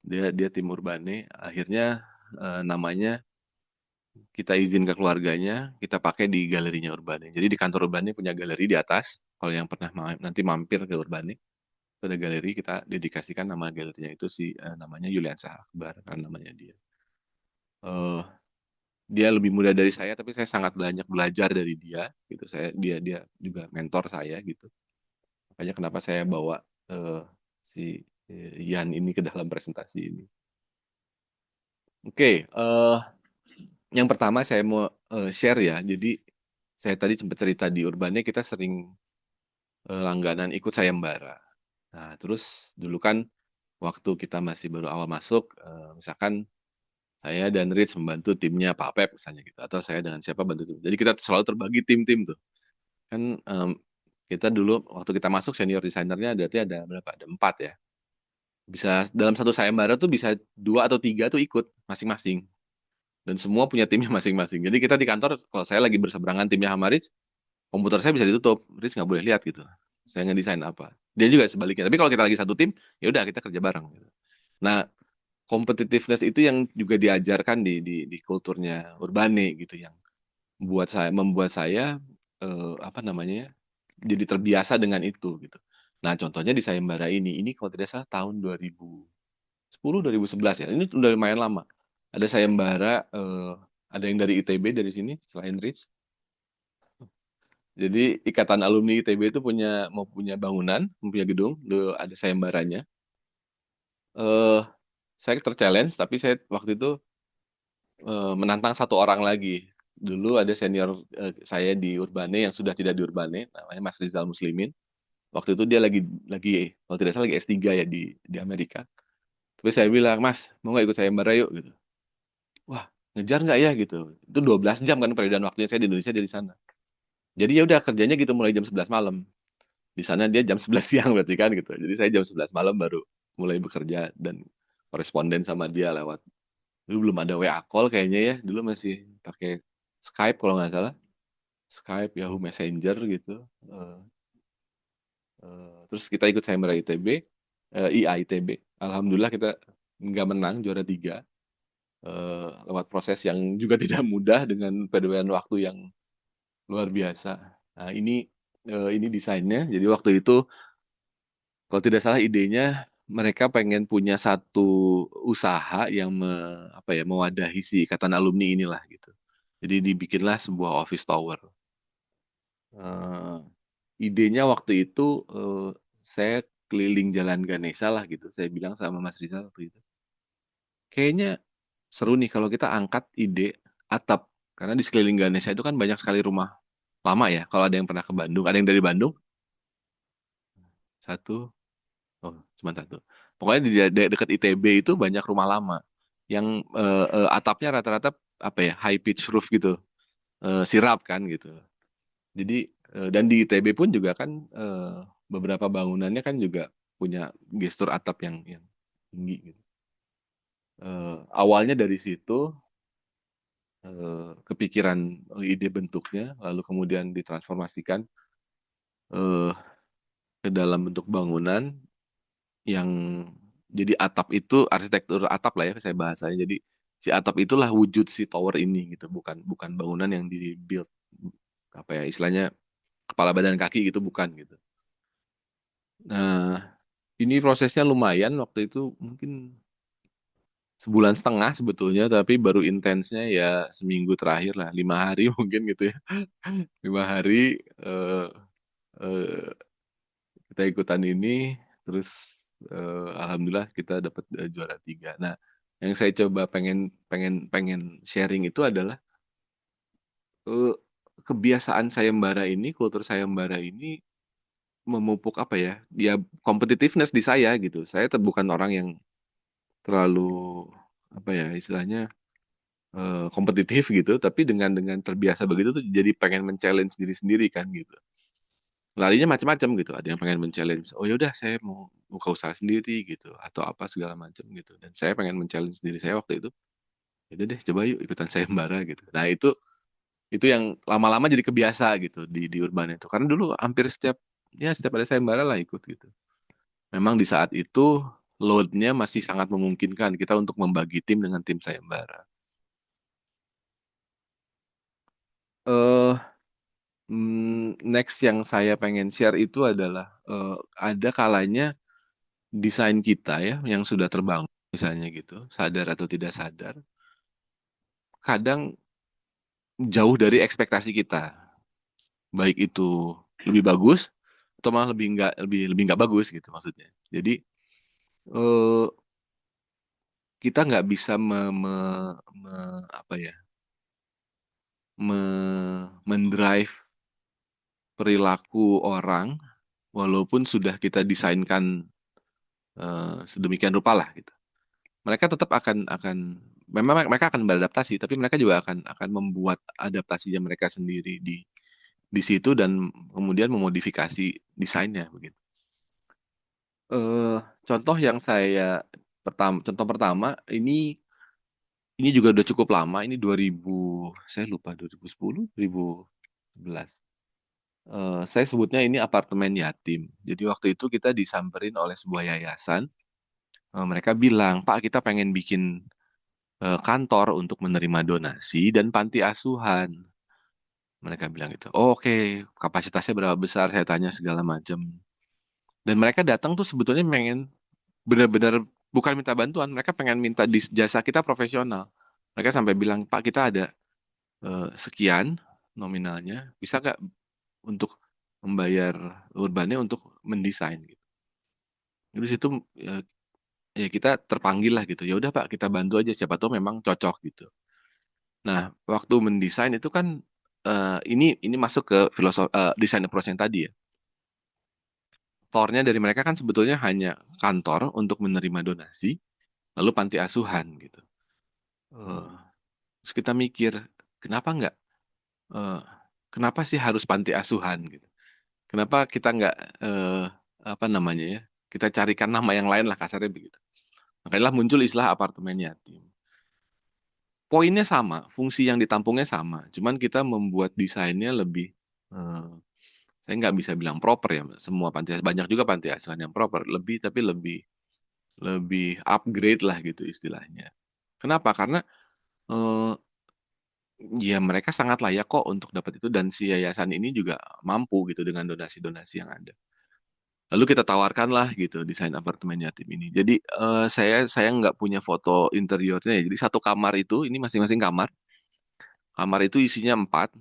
Dia dia tim Urbane, akhirnya namanya kita izin ke keluarganya, kita pakai di galerinya Urbane. Jadi di kantor Urbane punya galeri di atas. Kalau yang pernah nanti mampir ke Urbane, itu ada galeri, kita dedikasikan nama galerinya itu namanya Yuliansyah Akbar karena namanya dia. Eh Dia lebih muda dari saya, tapi saya sangat banyak belajar dari dia gitu. Dia juga mentor saya gitu. Makanya kenapa saya bawa si Yan ini ke dalam presentasi ini. Oke, yang pertama saya mau share ya. Jadi saya tadi sempat cerita di Urbannya kita sering langganan ikut sayembara. Nah, terus dulu kan waktu kita masih baru awal masuk, misalkan saya dan Rich membantu timnya Pak Pep misalnya gitu, atau saya dengan siapa bantu tim. Jadi kita selalu terbagi tim-tim tuh. Kan kita dulu waktu kita masuk senior desainernya berarti ada berapa? Ada 4 ya. Bisa dalam satu sayembara tuh bisa 2 atau 3 tuh ikut masing-masing, dan semua punya timnya masing-masing. Jadi kita di kantor kalau saya lagi berseberangan timnya sama Rich, komputer saya bisa ditutup, Rich nggak boleh lihat gitu saya ngedesain apa, dia juga sebaliknya. Tapi kalau kita lagi satu tim, ya udah kita kerja bareng gitu. Nah, competitiveness itu yang juga diajarkan di kulturnya Urbane gitu, yang membuat saya apa namanya, jadi terbiasa dengan itu gitu. Nah, contohnya di sayembara ini kalau tidak salah tahun 2010 2011 ya. Ini udah lumayan lama. Ada sayembara, ada yang dari ITB dari sini selain Rich. Jadi Ikatan Alumni ITB itu mau punya bangunan, mau punya gedung, ada sayembaranya. Eh saya terchallenge, tapi saya waktu itu menantang satu orang lagi. Dulu ada senior saya di Urbane yang sudah tidak di Urbane, namanya Mas Rizal Muslimin. Waktu itu dia lagi kalau tidak salah lagi S3 ya di Amerika. Tapi saya bilang, Mas, mau nggak ikut sayembara yuk gitu. Wah, ngejar nggak ya gitu. Itu 12 jam kan perbedaan waktunya, saya di Indonesia, dia di sana. Jadi ya udah kerjanya gitu mulai jam 11 malam. Di sana dia jam 11 siang berarti kan gitu. Jadi saya jam 11 malam baru mulai bekerja dan koresponden sama dia lewat. Dulu belum ada WA call kayaknya ya. Dulu masih pakai Skype kalau nggak salah. Skype, Yahoo Messenger gitu. Terus kita ikut sayembara ITB, IAITB. Alhamdulillah kita nggak menang, juara 3. Lewat proses yang juga tidak mudah dengan perbedaan waktu yang luar biasa. Nah, ini desainnya. Jadi waktu itu kalau tidak salah idenya mereka pengen punya satu usaha yang mewadahi si ikatan alumni inilah gitu. Jadi dibikinlah sebuah office tower. Eh, Idenya waktu itu saya keliling Jalan Ganesha lah gitu. Saya bilang sama Mas Rizal waktu itu, kayaknya seru nih kalau kita angkat ide atap. Karena di sekeliling Ganesha itu kan banyak sekali rumah lama ya. Kalau ada yang pernah ke Bandung, ada yang dari Bandung? Satu, oh cuma satu. Pokoknya di dekat ITB itu banyak rumah lama yang atapnya rata-rata apa ya, high pitch roof gitu, sirap kan gitu. Jadi dan di ITB pun juga kan beberapa bangunannya kan juga punya gestur atap yang tinggi gitu. Awalnya dari situ kepikiran ide bentuknya, lalu kemudian ditransformasikan eh, ke dalam bentuk bangunan yang jadi atap itu arsitektur atap lah ya saya bahasanya. Jadi si atap itulah wujud si tower ini gitu, bukan bukan bangunan yang di build apa ya istilahnya kepala badan kaki gitu, bukan gitu. Nah, ini prosesnya lumayan waktu itu mungkin sebulan setengah sebetulnya, tapi baru intensnya ya seminggu terakhir lah, 5 hari mungkin gitu ya. 5 hari eh, eh, kita ikutan ini, terus alhamdulillah kita dapat juara 3. Nah, yang saya coba pengen pengen pengen sharing itu adalah eh, kebiasaan sayembara ini, kultur sayembara ini memupuk apa ya? Dia competitiveness di saya gitu. Saya bukan orang yang terlalu apa ya istilahnya kompetitif gitu, tapi dengan terbiasa begitu tuh jadi pengen men-challenge diri sendiri kan gitu. Larinya macam-macam gitu. Ada yang pengen men-challenge, oh yaudah saya mau buka usaha sendiri gitu, atau apa segala macam gitu. Dan saya pengen men-challenge diri saya waktu itu. Yaudah deh, coba yuk ikutan sayembara gitu. Nah itu yang lama-lama jadi kebiasa gitu di Urban itu. Karena dulu hampir setiap ada sayembara lah ikut gitu. Memang di saat itu load-nya masih sangat memungkinkan kita untuk membagi tim dengan tim sayembara. Eh Next yang saya pengen share itu adalah ada kalanya desain kita ya yang sudah terbangun misalnya gitu, sadar atau tidak sadar, kadang jauh dari ekspektasi kita. Baik itu lebih bagus atau malah lebih lebih nggak bagus gitu maksudnya. Jadi eh, kita nggak bisa apa ya mendrive perilaku orang walaupun sudah kita desainkan sedemikian rupa lah gitu. Mereka tetap akan memang mereka akan beradaptasi, tapi mereka juga akan membuat adaptasinya mereka sendiri di situ dan kemudian memodifikasi desainnya begitu. Eh, Contoh yang contoh pertama ini juga udah cukup lama, ini 2000 saya lupa 2010 2011. Saya sebutnya ini apartemen yatim. Jadi waktu itu kita disamperin oleh sebuah yayasan. Mereka bilang, Pak, kita pengen bikin kantor untuk menerima donasi dan panti asuhan. Mereka bilang gitu. Oh, oke, kapasitasnya berapa besar? Saya tanya segala macam. Dan mereka datang tuh sebetulnya pengen benar-benar bukan minta bantuan, mereka pengen minta jasa kita profesional. Mereka sampai bilang, Pak, kita ada sekian nominalnya, bisa nggak untuk membayar urbannya untuk mendesain gitu. Jadi situ ya, ya kita terpanggil lah gitu. Ya udah Pak, kita bantu aja. Siapa tahu memang cocok gitu. Nah, waktu mendesain itu kan ini masuk ke filosofi desain approach yang tadi ya. Core-nya dari mereka kan sebetulnya hanya kantor untuk menerima donasi, lalu panti asuhan gitu. Eh, Terus kita mikir, kenapa nggak? eh, Kenapa sih harus panti asuhan gitu? Kenapa kita nggak apa namanya ya? Kita carikan nama yang lain lah kasarnya begitu. Makanya lah muncul istilah apartemen yatim. Poinnya sama, fungsi yang ditampungnya sama, cuman kita membuat desainnya lebih eh, saya nggak bisa bilang proper ya. Semua panti banyak juga panti asuhan yang proper, lebih tapi lebih lebih upgrade lah gitu istilahnya. Kenapa? Karena eh, ya mereka sangat layak kok untuk dapat itu dan si yayasan ini juga mampu gitu dengan donasi-donasi yang ada. Lalu kita tawarkan lah gitu desain apartemen yatim ini. Jadi saya nggak punya foto interiornya ya. Jadi satu kamar itu ini masing-masing kamar. Kamar itu isinya 4.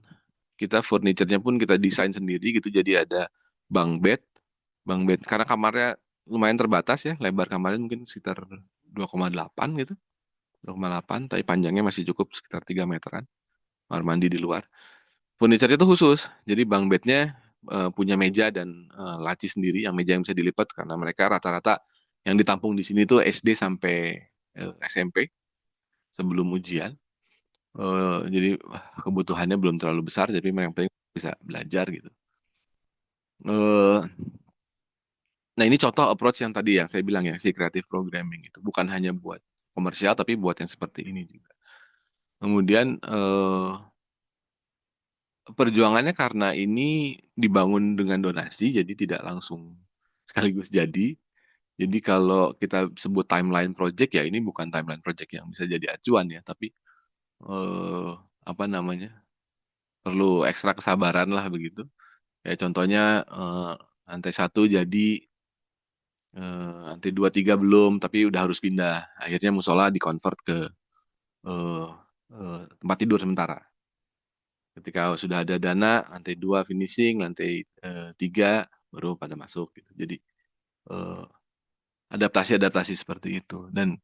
Kita furniturnya pun kita desain sendiri gitu. Jadi ada bunk bed, karena kamarnya lumayan terbatas ya. Lebar kamarnya mungkin sekitar 2,8 gitu. 2,8, tapi panjangnya masih cukup sekitar 3 meteran. Kamar mandi di luar. Furniture itu khusus. Jadi bunk bednya punya meja dan laci sendiri, yang meja yang bisa dilipat karena mereka rata-rata yang ditampung di sini tuh SD sampai SMP. sebelum ujian. Jadi kebutuhannya belum terlalu besar, tapi yang penting bisa belajar gitu. Eh, Nah, ini contoh approach yang tadi yang saya bilang ya, si creative programming itu bukan hanya buat komersial, tapi buat yang seperti ini juga. Kemudian perjuangannya karena ini dibangun dengan donasi, jadi tidak langsung sekaligus jadi. Jadi kalau kita sebut timeline project ya, ini bukan timeline project yang bisa jadi acuan ya, tapi eh, apa namanya, perlu ekstra kesabaran lah begitu. Ya contohnya lantai satu jadi, lantai dua tiga belum, tapi udah harus pindah. Akhirnya musola dikonvert ke eh, tempat tidur sementara. Ketika sudah ada dana, lantai dua finishing, lantai tiga baru pada masuk gitu. Jadi eh, adaptasi-adaptasi seperti itu. Dan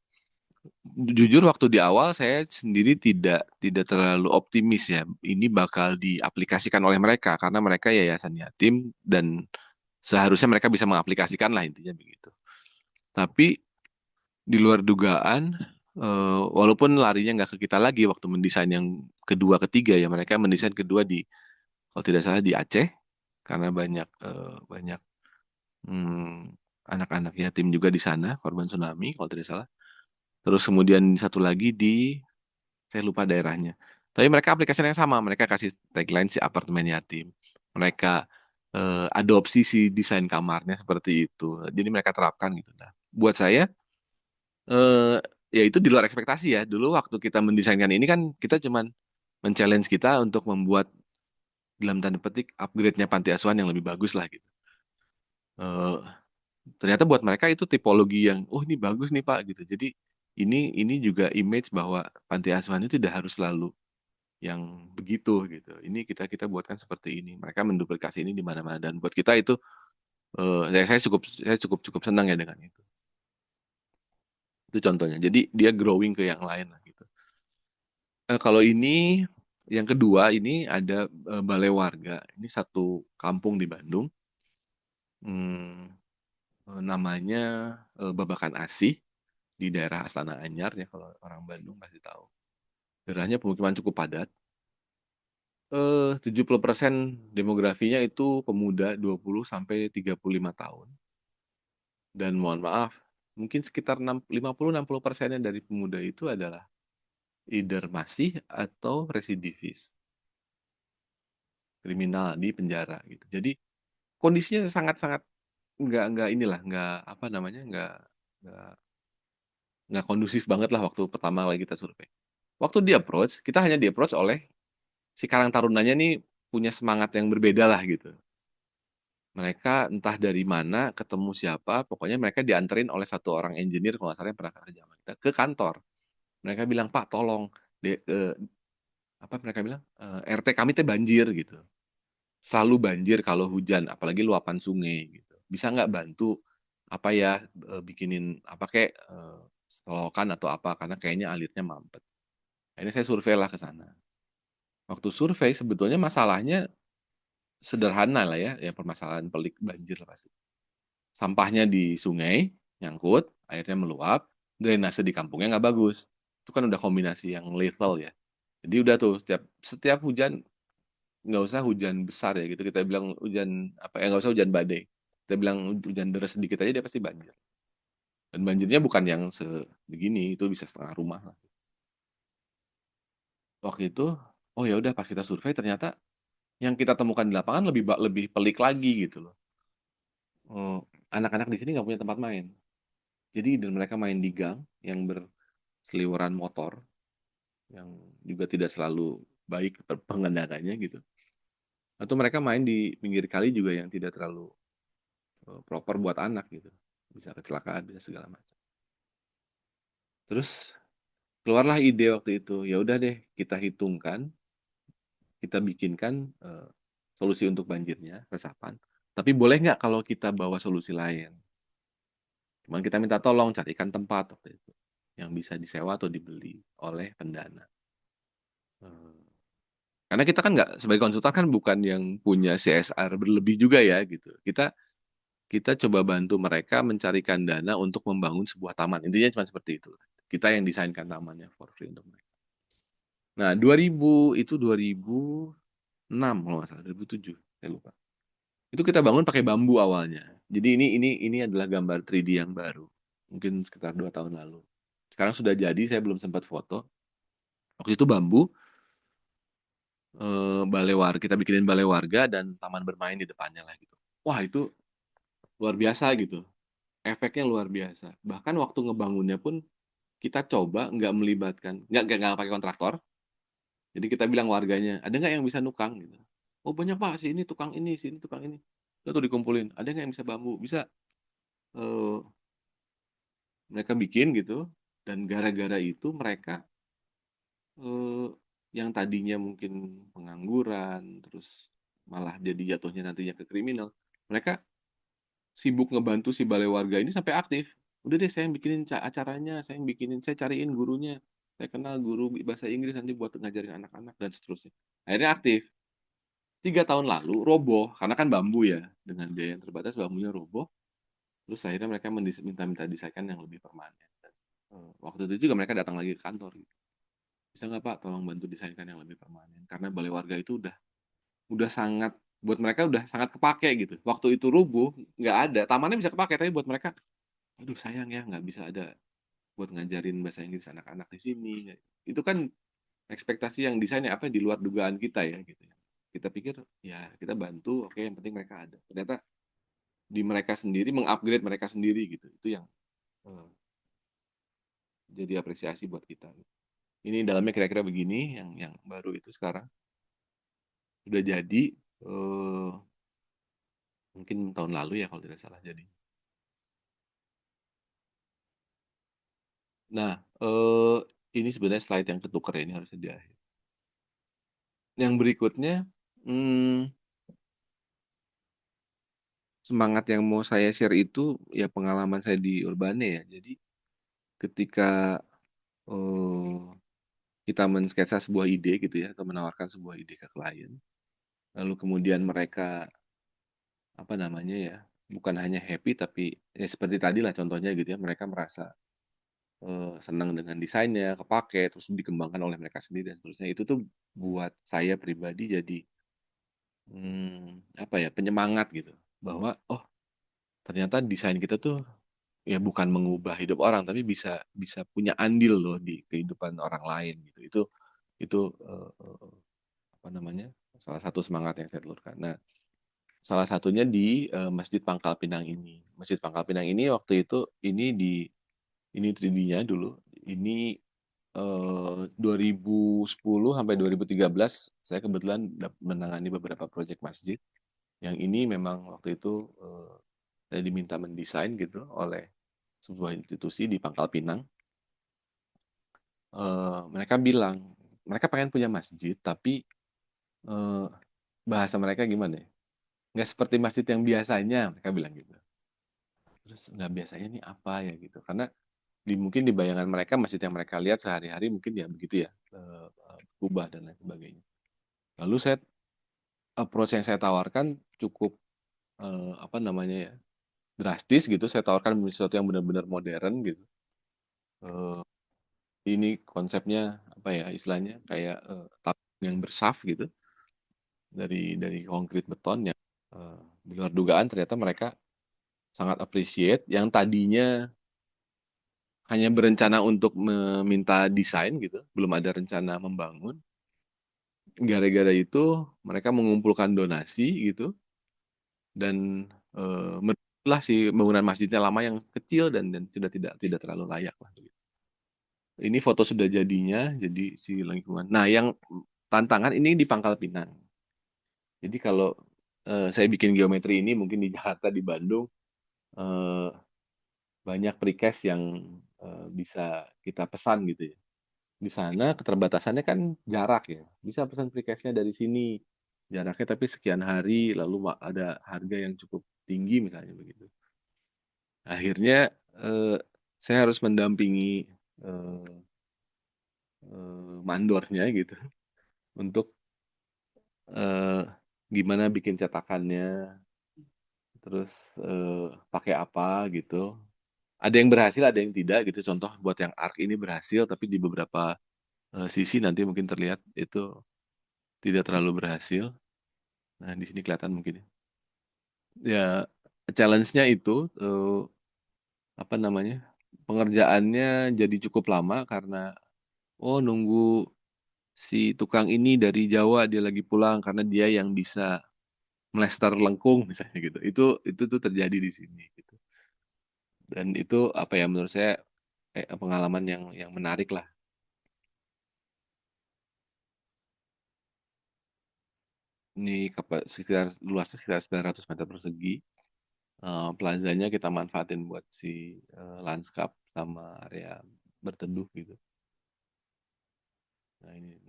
jujur waktu di awal saya sendiri tidak terlalu optimis ya. Ini bakal diaplikasikan oleh mereka karena mereka yayasan yatim dan seharusnya mereka bisa mengaplikasikan lah intinya begitu. Tapi di luar dugaan, walaupun larinya nggak ke kita lagi waktu mendesain yang kedua ketiga ya, mereka mendesain kedua di, kalau tidak salah di Aceh, karena banyak hmm, anak-anak yatim juga di sana korban tsunami kalau tidak salah. Terus kemudian satu lagi di, saya lupa daerahnya. Tapi mereka aplikasinya yang sama, mereka kasih tagline si apartemen yatim. Mereka adopsi si desain kamarnya seperti itu. Jadi mereka terapkan gitu. Nah, buat saya eh ya itu di luar ekspektasi ya. Dulu waktu kita mendesainkan ini kan kita cuman men-challenge kita untuk membuat dalam tanda petik upgrade-nya panti asuhan yang lebih bagus lah gitu. Eh Ternyata buat mereka itu tipologi yang oh ini bagus nih Pak gitu. Jadi ini juga image bahwa panti asuhan itu tidak harus selalu yang begitu gitu. Ini kita kita buatkan seperti ini. Mereka menduplikasi ini di mana-mana dan buat kita itu saya cukup senang ya dengan itu. Itu contohnya. Jadi dia growing ke yang lain lah gitu. Kalau ini yang kedua ini ada balai warga. Ini satu kampung di Bandung. Hmm, Namanya Babakan Asih di daerah Astana Anyar ya kalau orang Bandung pasti tahu. Daerahnya pemukiman cukup padat. 70% demografinya itu pemuda 20 sampai 35 tahun. Dan mohon maaf, mungkin sekitar 50-60% dari pemuda itu adalah either masih atau residivis, kriminal di penjara gitu. Jadi kondisinya sangat-sangat nggak inilah, nggak apa namanya, nggak nggak kondusif banget lah waktu pertama kali kita survei. Waktu di approach, kita hanya di approach oleh si Karang Tarunanya nih punya semangat yang berbeda lah gitu. Mereka entah dari mana, ketemu siapa, pokoknya mereka dianterin oleh satu orang engineer kalau nggak salah yang pernah kerja sama kita ke kantor. Mereka bilang, Pak tolong, apa mereka bilang, RT kami teh banjir gitu. Selalu banjir kalau hujan, apalagi luapan sungai gitu. Bisa nggak bantu apa ya, bikinin apa kayak selokan atau apa karena kayaknya alirnya mampet. Akhirnya saya survei lah ke sana. Waktu survei sebetulnya masalahnya sederhana lah ya, ya permasalahan pelik banjir lah pasti. Sampahnya di sungai nyangkut, airnya meluap, drainase di kampungnya nggak bagus. Itu kan udah kombinasi yang lethal ya. Jadi udah tuh setiap setiap hujan, nggak usah hujan besar ya gitu, kita bilang hujan apa ya, nggak usah hujan badai, kita bilang hujan deras sedikit aja dia pasti banjir, dan banjirnya bukan yang sebegini, itu bisa setengah rumah lah waktu itu. Oh ya udah, pas kita survei ternyata yang kita temukan di lapangan lebih pelik lagi gitu loh. Oh, anak-anak di sini nggak punya tempat main, jadi dan mereka main di gang yang berseliweran motor yang juga tidak selalu baik pengendaranya gitu, atau mereka main di pinggir kali juga yang tidak terlalu proper buat anak gitu, bisa kecelakaan bisa segala macam. Terus keluarlah ide waktu itu, ya udah deh kita hitungkan, kita bikinkan solusi untuk banjirnya resapan, tapi boleh nggak kalau kita bawa solusi lain. Cuman kita minta tolong carikan tempat waktu itu yang bisa disewa atau dibeli oleh pendana. Eh, karena kita kan nggak, sebagai konsultan kan bukan yang punya CSR berlebih juga ya gitu. Kita coba bantu mereka mencarikan dana untuk membangun sebuah taman. Intinya cuma seperti itu. Kita yang desainkan tamannya for free untuk mereka. Nah, 2006 kalau nggak salah, 2007, saya lupa. Itu kita bangun pakai bambu awalnya. Jadi ini adalah gambar 3D yang baru. Mungkin sekitar 2 tahun lalu. Sekarang sudah jadi, saya belum sempat foto. Waktu itu bambu, balai warga, kita bikinin balai warga dan taman bermain di depannya lah gitu. Wah, itu luar biasa gitu. Efeknya luar biasa. Bahkan waktu ngebangunnya pun kita coba nggak melibatkan, nggak pakai kontraktor. Jadi kita bilang warganya, ada nggak yang bisa nukang gitu. Oh banyak Pak, sini tukang ini. Itu tuh dikumpulin. Ada nggak yang bisa bambu? Bisa. eh, Mereka bikin gitu. Dan gara-gara itu mereka eh, yang tadinya mungkin pengangguran, terus malah jadi jatuhnya nantinya ke kriminal. Mereka sibuk ngebantu si balai warga ini sampai aktif. Udah deh saya yang bikinin acaranya, saya cariin gurunya. Saya kenal guru bahasa Inggris nanti buat ngajarin anak-anak dan seterusnya. Akhirnya aktif. 3 tahun lalu roboh, karena kan bambu ya. Dengan biaya yang terbatas bambunya roboh. Terus akhirnya mereka minta desainkan yang lebih permanen. Waktu itu juga mereka datang lagi ke kantor. Gitu. Bisa nggak Pak tolong bantu desainkan yang lebih permanen? Karena balai warga itu udah sangat, buat mereka udah sangat kepake gitu. Waktu itu rubuh, nggak ada. Tamannya bisa kepake, tapi buat mereka aduh sayang ya nggak bisa ada buat ngajarin bahasa Inggris anak-anak di sini. Itu kan ekspektasi yang desainnya apa di luar dugaan kita ya gitu ya. Kita pikir ya kita bantu, oke yang penting mereka ada. Ternyata di mereka sendiri mengupgrade mereka sendiri gitu. Itu yang eh, jadi apresiasi buat kita. Ini dalamnya kira-kira begini yang baru itu sekarang sudah jadi mungkin tahun lalu ya kalau tidak salah jadi. Nah, ini sebenarnya slide yang ketuker ya, ini harusnya di akhir. Yang berikutnya, hmm, semangat yang mau saya share itu ya pengalaman saya di Urbane ya. Jadi ketika eh, kita mensketsa sebuah ide gitu ya, atau menawarkan sebuah ide ke klien, lalu kemudian mereka apa namanya ya, bukan hanya happy tapi ya seperti tadi lah contohnya gitu ya, mereka merasa senang dengan desainnya, kepake, terus dikembangkan oleh mereka sendiri dan seterusnya. Itu tuh buat saya pribadi jadi apa ya penyemangat gitu bahwa oh ternyata desain kita tuh ya bukan mengubah hidup orang tapi bisa bisa punya andil loh di kehidupan orang lain gitu. Itu apa namanya salah satu semangat yang saya telurkan. Nah salah satunya di Masjid Pangkal Pinang ini. Masjid Pangkal Pinang ini waktu itu ini 3D-nya dulu. Ini 2010 sampai 2013 saya kebetulan menangani beberapa proyek masjid. Yang ini memang waktu itu saya diminta mendesain gitu oleh sebuah institusi di Pangkal Pinang. Mereka bilang mereka pengen punya masjid, tapi eh, bahasa mereka gimana ya? Nggak seperti masjid yang biasanya, mereka bilang gitu. Terus nggak biasanya ini apa ya gitu? Karena mungkin di bayangan mereka masjid yang mereka lihat sehari-hari mungkin ya begitu ya, kubah dan lain sebagainya. Lalu approach yang saya tawarkan cukup apa namanya ya drastis gitu. Saya tawarkan sesuatu yang benar-benar modern gitu. Eh, ini konsepnya apa ya istilahnya kayak tabung yang bersaf gitu dari konkrit beton yang di luar dugaan ternyata mereka sangat appreciate yang tadinya hanya berencana untuk meminta desain gitu belum ada rencana membangun gara-gara itu mereka mengumpulkan donasi gitu dan lah si bangunan masjidnya lama yang kecil dan sudah tidak terlalu layak lah. Ini foto sudah jadinya, jadi si lingkungan. Nah, yang tantangan ini di Pangkal Pinang. Jadi kalau saya bikin geometri ini mungkin di Jakarta, di Bandung, eh, banyak precast yang bisa kita pesan gitu ya. Di sana keterbatasannya kan jarak ya. Bisa pesan precastnya dari sini. Jaraknya tapi sekian hari, lalu ada harga yang cukup tinggi misalnya begitu. Akhirnya eh, saya harus mendampingi eh, mandornya gitu untuk eh, gimana bikin cetakannya, terus pakai apa gitu. Ada yang berhasil, ada yang tidak gitu. Contoh buat yang arc ini berhasil, tapi di beberapa sisi nanti mungkin terlihat itu tidak terlalu berhasil. Nah, di sini kelihatan mungkin. Ya, challenge-nya itu apa namanya? Pengerjaannya jadi cukup lama karena nunggu si tukang ini dari Jawa dia lagi pulang karena dia yang bisa melester lengkung misalnya gitu. Itu tuh terjadi di sini gitu. Dan itu apa ya menurut saya pengalaman yang menarik lah. Ini sekitar luasnya sekitar 900 meter persegi. Plazanya kita manfaatin buat si landscape sama area berteduh gitu.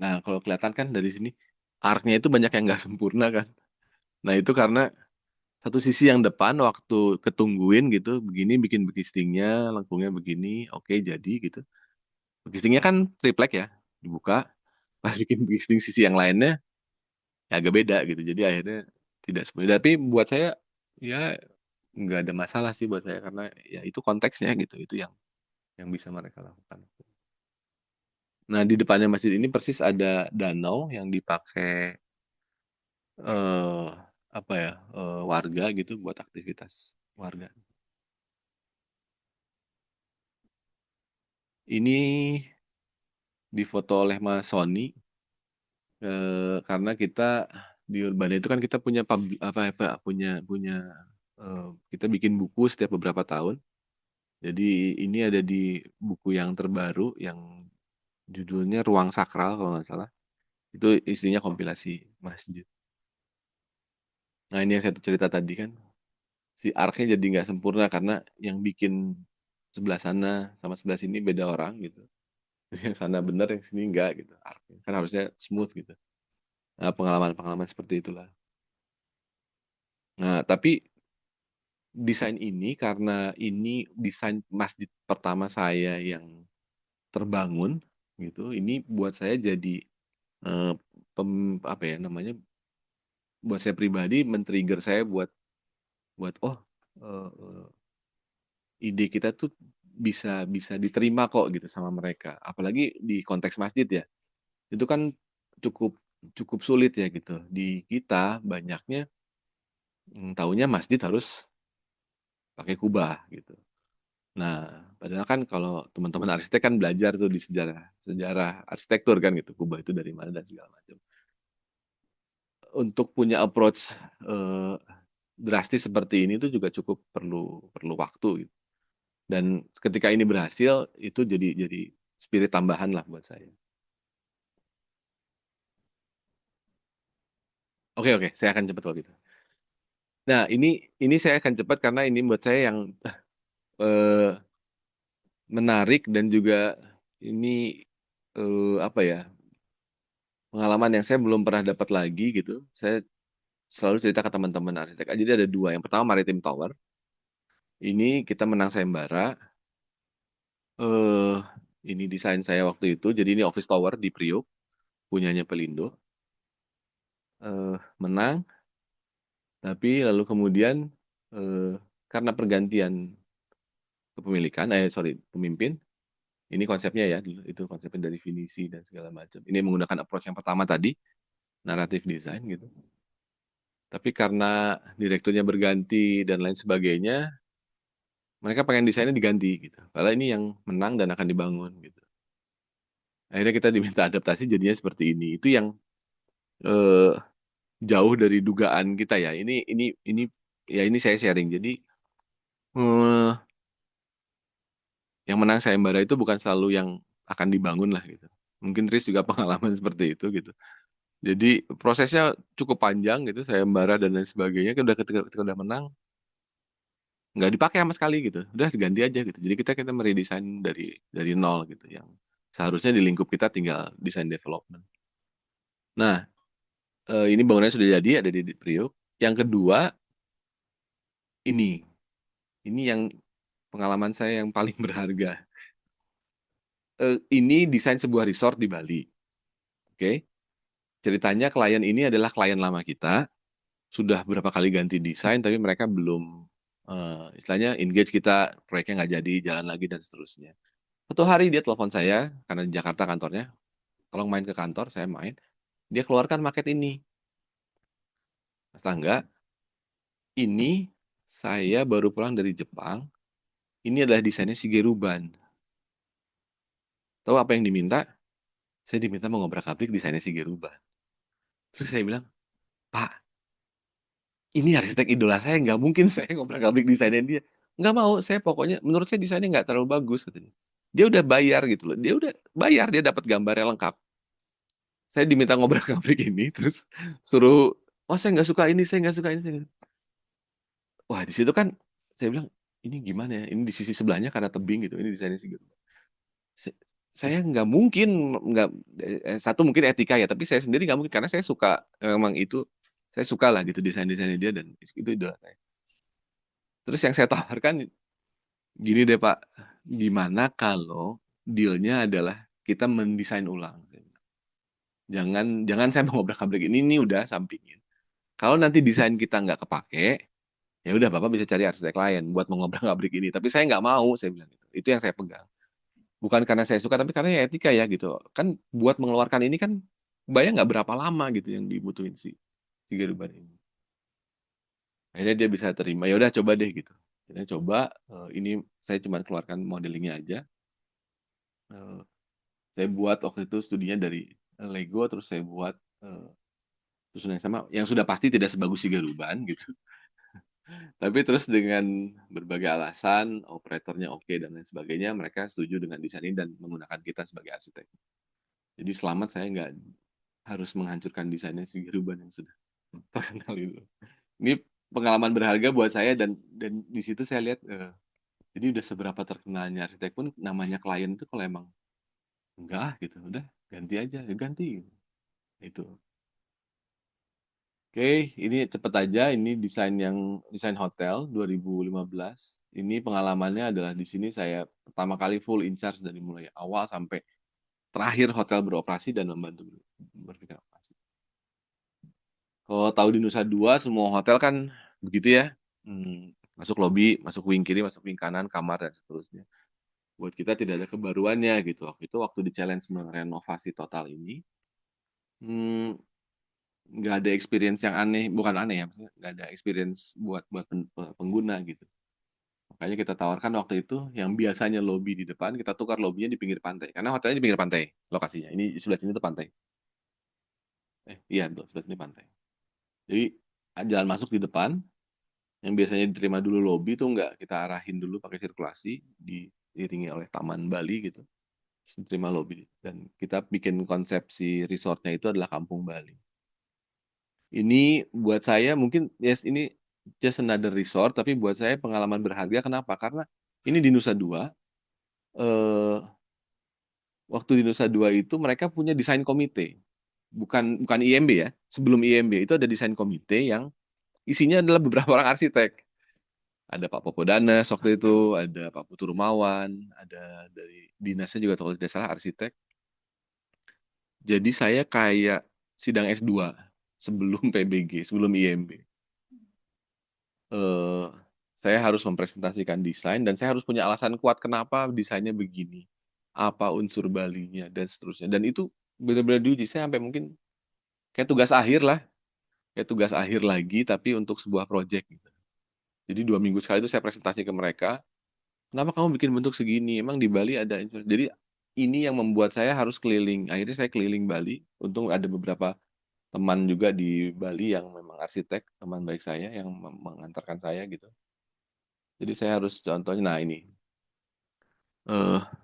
Nah, kalau kelihatan kan dari sini arc-nya itu banyak yang nggak sempurna kan. Nah, itu karena satu sisi yang depan waktu ketungguin gitu, begini bikin bekistingnya, lengkungnya begini, oke jadi gitu. Bekistingnya kan triplek ya, dibuka, pas bikin bekisting sisi yang lainnya ya agak beda gitu. Jadi akhirnya tidak semuanya. Tapi buat saya ya nggak ada masalah sih buat saya karena ya itu konteksnya gitu, itu yang bisa mereka lakukan. Nah di depannya masjid ini persis ada danau yang dipakai eh apa ya warga gitu buat aktivitas warga. Ini difoto oleh Mas Sony karena kita di Urbana itu kan kita punya apa punya punya kita bikin buku setiap beberapa tahun. Jadi ini ada di buku yang terbaru yang judulnya Ruang Sakral kalau nggak salah. Itu isinya kompilasi masjid. Nah ini yang saya cerita tadi kan, si arc-nya jadi nggak sempurna karena yang bikin sebelah sana sama sebelah sini beda orang gitu. Yang sana bener, yang sini enggak gitu. Arc-nya. Kan harusnya smooth gitu. Nah pengalaman-pengalaman seperti itulah. Nah tapi desain ini karena ini desain masjid pertama saya yang terbangun gitu, ini buat saya jadi eh, apa ya namanya, buat saya pribadi men-trigger saya buat buat eh, eh, ide kita tuh bisa bisa diterima kok gitu sama mereka. Apalagi di konteks masjid ya. Itu kan cukup cukup sulit ya gitu. Di kita banyaknya taunya masjid harus pakai kubah gitu. Nah, padahal kan kalau teman-teman arsitek kan belajar tuh di sejarah sejarah arsitektur kan gitu. Kubah itu dari mana dan segala macam. Untuk punya approach eh, drastis seperti ini tuh juga cukup perlu perlu waktu gitu. Dan ketika ini berhasil, itu jadi spirit tambahan lah buat saya. Oke, oke, saya akan cepat kalau gitu. Nah, ini saya akan cepat karena ini buat saya yang eh, menarik dan juga ini apa ya, pengalaman yang saya belum pernah dapat lagi gitu. Saya selalu cerita ke teman-teman arsitek. Jadi ada dua. Yang pertama Maritime Tower. Ini kita menang sayembara. eh ini desain saya waktu itu. Jadi ini office tower di Priok, punyanya Pelindo. Menang. Tapi lalu kemudian eh, karena pergantian kepemilikan, pemimpin, ini konsepnya ya, dulu itu konsepnya dari Finisi dan segala macam. Ini menggunakan approach yang pertama tadi, naratif design gitu. Tapi karena direkturnya berganti dan lain sebagainya, mereka pengen desainnya diganti gitu. Padahal ini yang menang dan akan dibangun gitu. Akhirnya kita diminta adaptasi jadinya seperti ini. Itu yang eh, jauh dari dugaan kita ya. Ini ya ini saya sharing. Jadi eh, yang menang sayembara itu bukan selalu yang akan dibangun lah gitu. Mungkin Tris juga pengalaman seperti itu gitu. Jadi prosesnya cukup panjang gitu, sayembara dan lain sebagainya. Ketika udah menang, nggak dipakai sama sekali gitu. Udah diganti aja gitu. Jadi kita meredesain dari nol gitu. Yang seharusnya di lingkup kita tinggal desain development. Nah, ini bangunannya sudah jadi ada di Priok. Yang kedua ini, ini yang pengalaman saya yang paling berharga. Ini desain sebuah resort di Bali. Oke. Ceritanya klien ini adalah klien lama kita, sudah berapa kali ganti desain, tapi mereka belum istilahnya engage kita, proyeknya nggak jadi, jalan lagi dan seterusnya. Suatu hari dia telepon saya karena di Jakarta kantornya, tolong main ke kantor, saya main. Dia keluarkan market ini. Mas Angga, ini saya baru pulang dari Jepang. Ini adalah desainnya Shigeru Ban. Tahu apa yang diminta? Saya diminta mengobrak-abrik desainnya Shigeru Ban. Terus saya bilang, Pak, ini arsitek idola saya, nggak mungkin saya ngobrak-abrik desainnya dia. Nggak mau, saya pokoknya, menurut saya desainnya nggak terlalu bagus, katanya. Dia udah bayar gitu loh, dia udah bayar, dia dapat gambarnya lengkap. Saya diminta ngobrak-abrik ini, terus suruh, oh saya nggak suka ini, saya nggak suka ini. Wah di situ kan, saya bilang, ini gimana ya, ini di sisi sebelahnya karena tebing gitu, ini desainnya Shigeru. Se- Saya nggak mungkin, nggak, satu mungkin etika ya, tapi saya sendiri nggak mungkin, karena saya suka, memang itu, saya suka lah gitu desain-desainnya dia, dan itu idola saya. Terus yang saya tawarkan, gini deh Pak, gimana kalau dealnya adalah kita mendesain ulang. Jangan jangan saya mengobrak-abrik ini udah sampingin. Kalau nanti desain kita nggak kepake, ya udah Bapak bisa cari arsitek lain buat mengobrak-abrik ini. Tapi saya nggak mau, saya bilang gitu. Itu yang saya pegang. Bukan karena saya suka, tapi karena ya etika ya gitu. Kan buat mengeluarkan ini kan, bayang nggak berapa lama gitu yang dibutuhin si Garuban ini. Akhirnya dia bisa terima, ya udah coba deh gitu. Akhirnya coba, ini saya cuma keluarkan modelingnya aja. Eh, saya buat waktu itu studinya dari Lego, terus saya buat, susunan yang sama, yang sudah pasti tidak sebagus si Garuban gitu. Tapi terus dengan berbagai alasan, operatornya oke dan lain sebagainya, mereka setuju dengan desain ini dan menggunakan kita sebagai arsitek. Jadi selamat, saya nggak harus menghancurkan desainnya si Garuban yang sudah terkenal itu. Ini pengalaman berharga buat saya, dan di situ saya lihat, jadi udah seberapa terkenalnya arsitek pun, namanya klien itu kalau emang enggak gitu, udah ganti aja, ya ganti gitu. Itu. Oke, ini cepet aja. Ini desain hotel 2015. Ini pengalamannya adalah di sini saya pertama kali full in charge dari mulai awal sampai terakhir hotel beroperasi dan membantu berpikir operasi. Kalau tahu di Nusa Dua, semua hotel kan begitu ya. Masuk lobi, masuk wing kiri, masuk wing kanan, kamar dan seterusnya. Buat kita tidak ada kebaruannya gitu. Waktu di challenge merenovasi total ini, hmm, nggak ada experience yang aneh, bukan aneh ya, maksudnya nggak ada experience buat buat pengguna gitu. Makanya kita tawarkan waktu itu yang biasanya lobby di depan, kita tukar lobbynya di pinggir pantai, karena hotelnya di pinggir pantai lokasinya. Ini di sebelah sini tuh pantai. Iya, betul, sebelah sini pantai. Jadi jalan masuk di depan, yang biasanya diterima dulu lobby tuh nggak, kita arahin dulu pakai sirkulasi, diiringi oleh Taman Bali gitu, terus diterima lobby. Dan kita bikin konsepsi resortnya itu adalah Kampung Bali. Ini buat saya mungkin, yes, ini just another resort, tapi buat saya pengalaman berharga. Kenapa? Karena ini di Nusa Dua. Eh, Waktu di Nusa Dua itu mereka punya desain komite, bukan IMB ya. Sebelum IMB itu ada desain komite yang isinya adalah beberapa orang arsitek. Ada Pak Popodanes waktu itu, ada Pak Putu Rumawan, ada dari dinasnya juga kalau tidak salah arsitek. Jadi saya kayak sidang S2 sebelum PBG, sebelum IMB. eh, saya harus mempresentasikan desain, dan saya harus punya alasan kuat kenapa desainnya begini, apa unsur Balinya dan seterusnya. Dan itu benar-benar diuji. Saya sampai mungkin kayak tugas akhir lah, kayak tugas akhir lagi, tapi untuk sebuah project gitu. Jadi 2 minggu sekali itu saya presentasi ke mereka. Kenapa kamu bikin bentuk segini? Emang di Bali ada? Jadi ini yang membuat saya harus keliling. Akhirnya saya keliling Bali. Untung ada beberapa teman juga di Bali yang memang arsitek, teman baik saya yang mengantarkan saya gitu. Jadi saya harus contohnya, nah ini,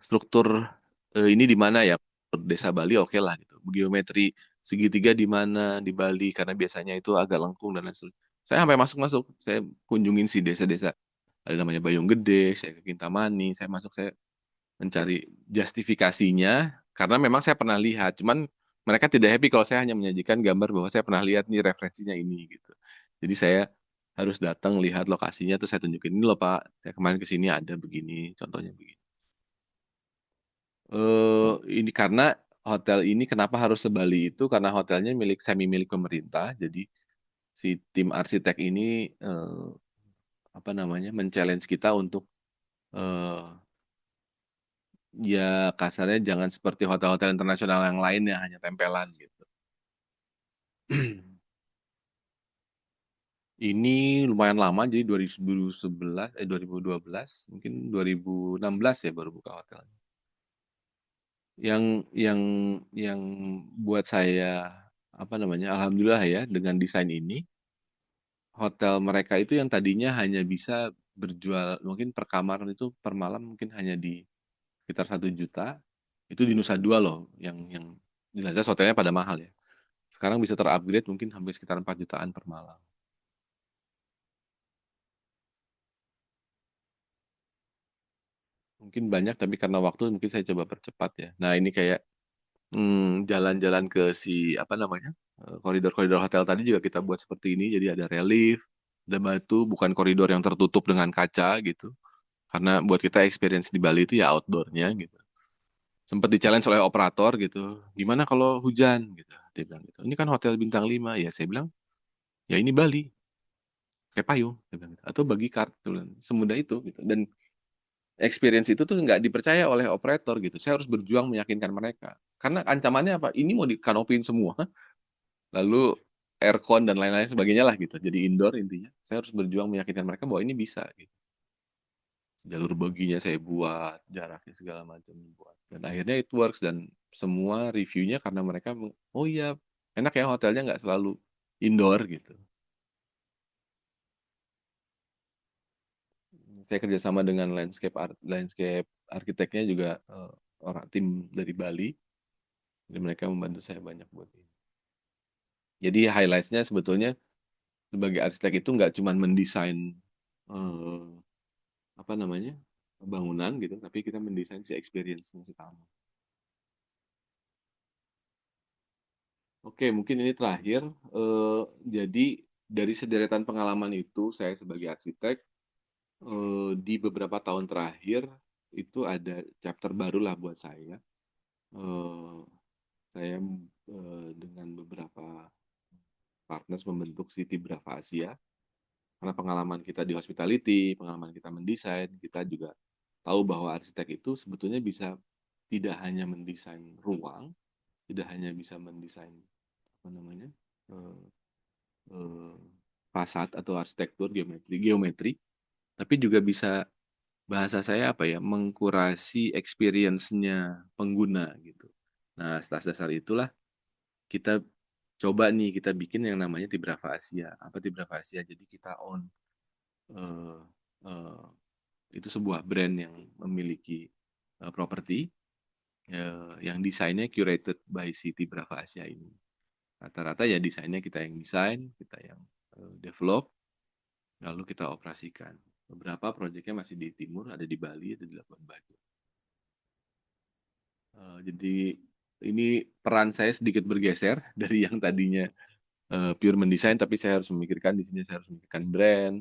struktur, ini di mana ya, desa Bali oke lah gitu. Geometri segitiga di mana di Bali, karena biasanya itu agak lengkung dan lain sebagainya. Saya sampai masuk-masuk, saya kunjungin si desa-desa. Ada namanya Bayung Gede, saya ke Kintamani, saya masuk, saya mencari justifikasinya, karena memang saya pernah lihat, cuman mereka tidak happy kalau saya hanya menyajikan gambar bahwa saya pernah lihat nih referensinya ini gitu. Jadi saya harus datang lihat lokasinya, terus saya tunjukin, ini loh Pak, saya kemarin ke sini ada begini, contohnya begini. Ini karena hotel ini kenapa harus se-Bali itu, karena hotelnya semi milik pemerintah, jadi si tim arsitek ini, apa namanya, men-challenge kita untuk eh, ya kasarnya jangan seperti hotel-hotel internasional yang lain yang hanya tempelan gitu. Ini lumayan lama, jadi 2012, mungkin 2016 ya baru buka hotel. Yang yang yang buat saya apa namanya, alhamdulillah ya dengan desain ini, hotel mereka itu yang tadinya hanya bisa berjual mungkin per kamar itu per malam mungkin hanya di sekitar 1 juta, itu di Nusa Dua loh, yang jelas hotelnya pada mahal ya. Sekarang bisa terupgrade mungkin hampir sekitar 4 jutaan per malam. Mungkin banyak tapi karena waktu mungkin saya coba percepat ya. Nah ini kayak jalan-jalan ke si apa namanya koridor-koridor hotel tadi juga kita buat seperti ini. Jadi ada relief, ada batu, bukan koridor yang tertutup dengan kaca gitu. Karena buat kita experience di Bali itu ya outdoornya gitu. Sempat di-challenge oleh operator gitu. Gimana kalau hujan gitu. Dia bilang gitu. Ini kan hotel bintang 5. Ya saya bilang, ya ini Bali. Kayak payung. Dia bilang gitu. Atau bagi kart. Dia bilang, semudah itu gitu. Dan experience itu tuh nggak dipercaya oleh operator gitu. Saya harus berjuang meyakinkan mereka. Karena ancamannya apa? Ini mau dikanopin semua. Lalu aircon dan lain-lain sebagainya lah gitu. Jadi indoor intinya. Saya harus berjuang meyakinkan mereka bahwa ini bisa gitu. Jalur baginya saya buat, jaraknya segala macam buat. Dan akhirnya it works dan semua reviewnya karena mereka oh iya enak ya hotelnya nggak selalu indoor gitu. Saya kerjasama dengan landscape arsiteknya juga orang tim dari Bali. Jadi mereka membantu saya banyak buat ini. Jadi highlightnya sebetulnya sebagai arsitek itu nggak cuma mendesain eh, apa namanya bangunan gitu, tapi kita mendesain si experience-nya si tamu. Oke, mungkin ini terakhir. Jadi dari sederetan pengalaman itu, saya sebagai arsitek di beberapa tahun terakhir itu ada chapter baru lah buat saya. Eh, saya dengan beberapa partners membentuk City Brava Asia. Karena pengalaman kita di hospitality, pengalaman kita mendesain, kita juga tahu bahwa arsitek itu sebetulnya bisa tidak hanya mendesain ruang, tidak hanya bisa mendesain apa namanya eh, eh, fasad atau arsitektur geometri, tapi juga bisa bahasa saya apa ya mengkurasi experience-nya pengguna gitu. Nah, atas dasar itulah kita coba nih kita bikin yang namanya Tibrava Asia. Apa Tibrava Asia? Jadi kita own eh, eh, itu sebuah brand yang memiliki properti yang desainnya curated by City Brava Asia ini. Rata-rata ya desainnya kita yang desain, kita yang develop, lalu kita operasikan. Beberapa proyeknya masih di timur, ada di Bali, ada di Labuan Bajo. Jadi ini peran saya sedikit bergeser dari yang tadinya pure mendesain, tapi saya harus memikirkan di sini saya harus memikirkan brand.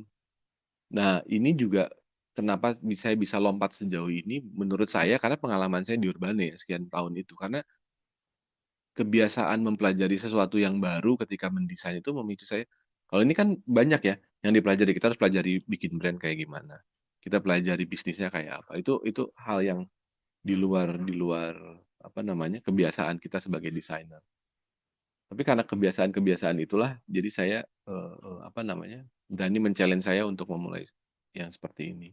Nah ini juga kenapa saya bisa lompat sejauh ini, menurut saya karena pengalaman saya di Urbane ya, sekian tahun itu. Karena kebiasaan mempelajari sesuatu yang baru ketika mendesain itu memicu saya. Kalau ini kan banyak ya yang dipelajari. Kita harus pelajari bikin brand kayak gimana. Kita pelajari bisnisnya kayak apa. Itu hal yang di luar apa namanya kebiasaan kita sebagai desainer. Tapi karena kebiasaan-kebiasaan itulah, jadi saya apa namanya berani men-challenge saya untuk memulai yang seperti ini.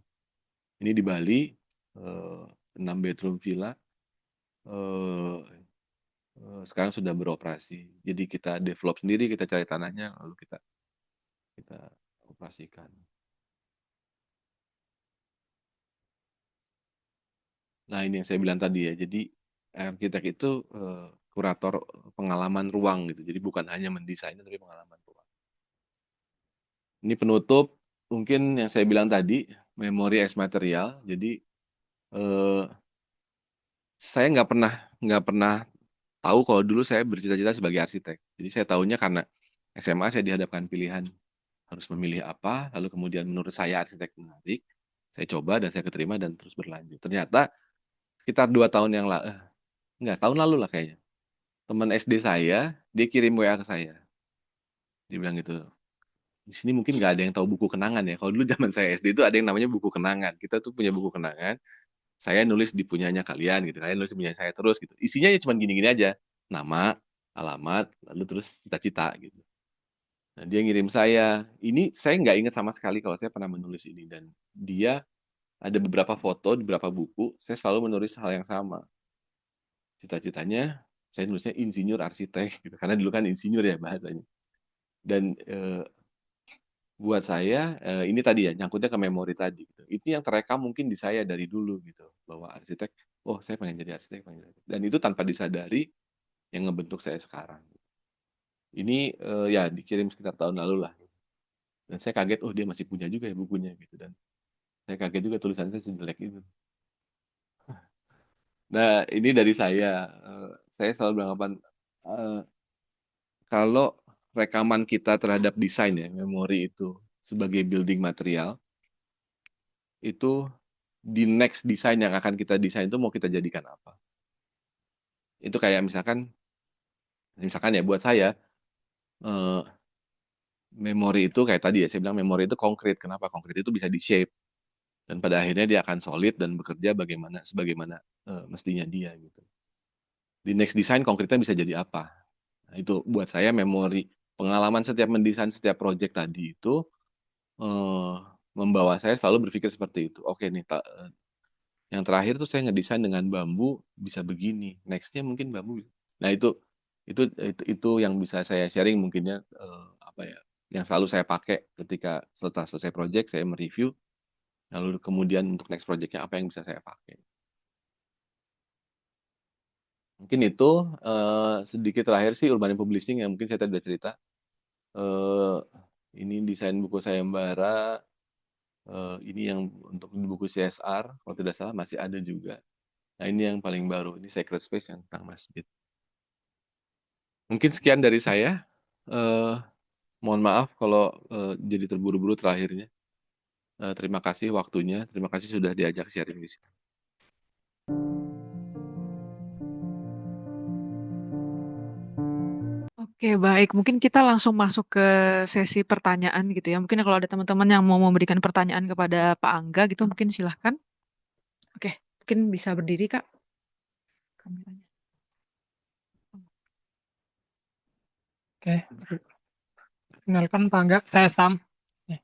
Ini di Bali, 6 bedroom villa. eh, Sekarang sudah beroperasi. Jadi kita develop sendiri, kita cari tanahnya, lalu kita kita operasikan. Nah ini yang saya bilang tadi ya. Jadi arsitek itu kurator pengalaman ruang gitu. Jadi bukan hanya mendesain, tapi pengalaman ruang. Ini penutup mungkin yang saya bilang tadi, memori as material. Jadi eh, saya nggak pernah tahu kalau dulu saya bercita-cita sebagai arsitek. Jadi saya tahunya karena SMA saya dihadapkan pilihan harus memilih apa, lalu kemudian menurut saya arsitek menarik, saya coba dan saya keterima dan terus berlanjut. Ternyata sekitar 2 tahun yang lalu, enggak, tahun lalu lah kayaknya, teman SD saya, dia kirim WA ke saya. Dia bilang gitu, di sini mungkin nggak ada yang tahu buku kenangan ya. Kalau dulu zaman saya SD itu ada yang namanya buku kenangan. Kita tuh punya buku kenangan. Saya nulis di punyanya kalian gitu. Kalian nulis di punya saya terus gitu. Isinya ya cuma gini-gini aja. Nama, alamat, lalu terus cita-cita gitu. Nah, dia ngirim saya. Ini saya nggak ingat sama sekali kalau saya pernah menulis ini. Dan dia ada beberapa foto di beberapa buku. Saya selalu menulis hal yang sama. Cita-citanya saya nulisnya insinyur arsitek gitu. Karena dulu kan insinyur ya bahasanya. Dan buat saya ini tadi ya nyangkutnya ke memori tadi gitu. Itu yang terekam mungkin di saya dari dulu gitu bahwa arsitek, oh saya pengen jadi arsitek, pengen jadi arsitek. Dan itu tanpa disadari yang ngebentuk saya sekarang. Ini ya dikirim sekitar tahun lalu lah. Dan saya kaget, oh dia masih punya juga ya bukunya gitu. Dan saya kaget juga tulisannya sejelek itu. Nah ini dari saya selalu beranggapan eh, kalau rekaman kita terhadap desain ya memori itu sebagai building material itu di next desain yang akan kita desain itu mau kita jadikan apa. Itu kayak misalkan ya buat saya, eh, memori itu kayak tadi ya, saya bilang memori itu konkret. Kenapa? Konkret itu bisa di-shape. Dan pada akhirnya dia akan solid dan bekerja sebagaimana mestinya dia gitu. Di next design konkretnya bisa jadi apa? Nah, itu buat saya memori pengalaman setiap mendesain setiap project tadi itu eh, membawa saya selalu berpikir seperti itu. Oke nih, yang terakhir tuh saya ngedesain dengan bambu bisa begini. Nextnya mungkin bambu. Nah itu yang bisa saya sharing mungkinnya apa ya? Yang selalu saya pakai ketika setelah selesai project saya mereview. Lalu kemudian untuk next projectnya apa yang bisa saya pakai. Mungkin itu sedikit terakhir sih urban publishing yang mungkin saya tadi udah cerita. Eh, ini desain buku sayembara. Ini yang untuk buku CSR kalau tidak salah masih ada juga. Nah ini yang paling baru, ini Sacred Space yang tentang masjid. Mungkin sekian dari saya. Eh, Mohon maaf kalau jadi terburu-buru terakhirnya. Terima kasih waktunya, terima kasih sudah diajak sharing di sini. Oke, baik. Mungkin kita langsung masuk ke sesi pertanyaan gitu ya. Mungkin kalau ada teman-teman yang mau memberikan pertanyaan kepada Pak Angga gitu, mungkin silahkan. Oke, mungkin bisa berdiri, Kak. Kameranya. Oke, kenalkan Pak Angga, saya Sam. Nih,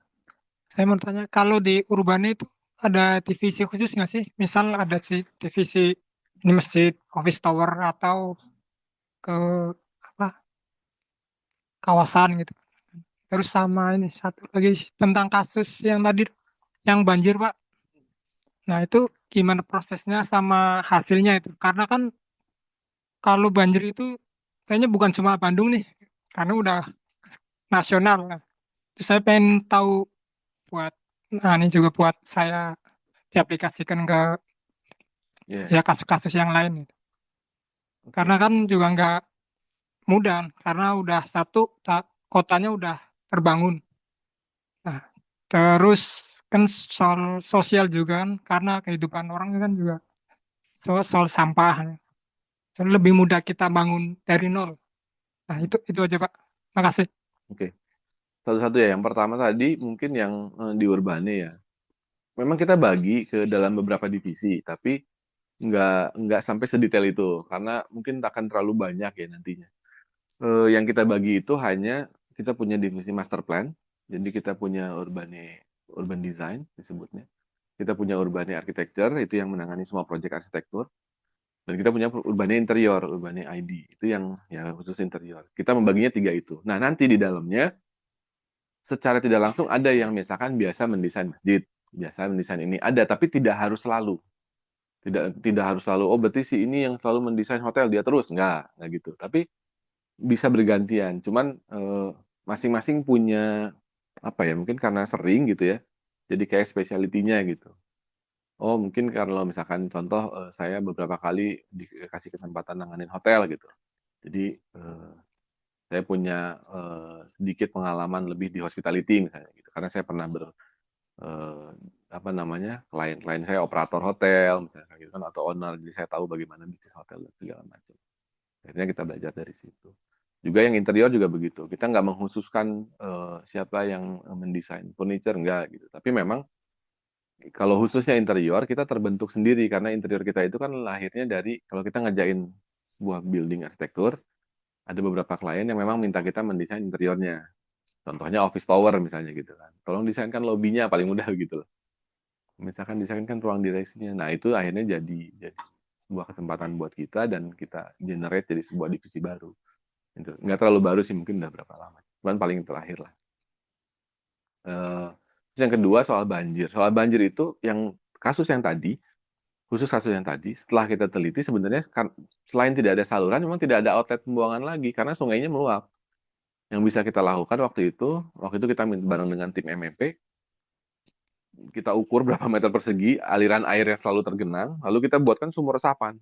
saya mau tanya, kalau di Urbane itu ada divisi khusus nggak sih? Misal ada sih divisi ini masjid, office tower, atau ke apa kawasan gitu. Terus sama ini satu lagi sih, tentang kasus yang tadi yang banjir Pak. Nah itu gimana prosesnya sama hasilnya itu? Karena kan kalau banjir itu kayaknya bukan cuma Bandung nih, karena udah nasional. Nah, terus saya pengen tahu buat nah ini juga buat saya diaplikasikan ke Ya, ya kasus-kasus yang lain gitu. Karena oke. kan juga nggak mudah karena udah satu kotanya udah terbangun. Nah, terus kan soal sosial juga kan karena kehidupan orang kan juga soal sampah. Jadi lebih mudah kita bangun dari nol. Nah, itu aja Pak. Makasih. Oke. Satu-satu ya. Yang pertama tadi mungkin yang di Urbane ya. Memang kita bagi ke dalam beberapa divisi, tapi nggak sampai sedetail itu karena mungkin akan terlalu banyak ya nantinya. Yang kita bagi itu hanya kita punya divisi master plan, jadi kita punya urban design disebutnya. Kita punya urbane architecture itu yang menangani semua proyek arsitektur. Dan kita punya urbane interior, urbane ID itu yang ya khusus interior. Kita membaginya tiga itu. Nah nanti di dalamnya secara tidak langsung ada yang misalkan biasa mendesain masjid, biasa mendesain ini ada, tapi tidak harus selalu. Tidak harus selalu. Oh berarti si ini yang selalu mendesain hotel dia terus nggak gitu. Tapi bisa bergantian. Cuman masing-masing punya apa ya? Mungkin karena sering gitu ya. Jadi kayak specialty-nya gitu. Oh mungkin kalau misalkan contoh saya beberapa kali dikasih kesempatan nanganin hotel gitu. Jadi saya punya sedikit pengalaman lebih di hospitality misalnya gitu. Karena saya pernah eh, apa namanya klien-klien saya operator hotel misalnya kayak gitu kan atau owner. Jadi saya tahu bagaimana bisnis hotel dan segala macam. Akhirnya kita belajar dari situ. Juga yang interior juga begitu. Kita nggak menghususkan siapa yang mendesain furniture, enggak gitu. Tapi memang kalau khususnya interior, kita terbentuk sendiri karena interior kita itu kan lahirnya dari kalau kita ngerjain sebuah building arsitektur, ada beberapa klien yang memang minta kita mendesain interiornya. Contohnya office tower misalnya gitu kan. Tolong desainkan lobbynya paling mudah gitu loh. Misalkan desainkan ruang direksinya. Nah, itu akhirnya jadi sebuah kesempatan buat kita dan kita generate jadi sebuah divisi baru. Gitu. Nggak terlalu baru sih, mungkin udah berapa lama. Cuman paling terakhir lah. Eh, Terus yang kedua soal banjir. Soal banjir itu yang kasus yang tadi, khusus kasus yang tadi, setelah kita teliti sebenarnya selain tidak ada saluran, memang tidak ada outlet pembuangan lagi karena sungainya meluap. Yang bisa kita lakukan waktu itu kita bareng dengan tim MEP, kita ukur berapa meter persegi aliran air yang selalu tergenang, lalu kita buatkan sumur resapan.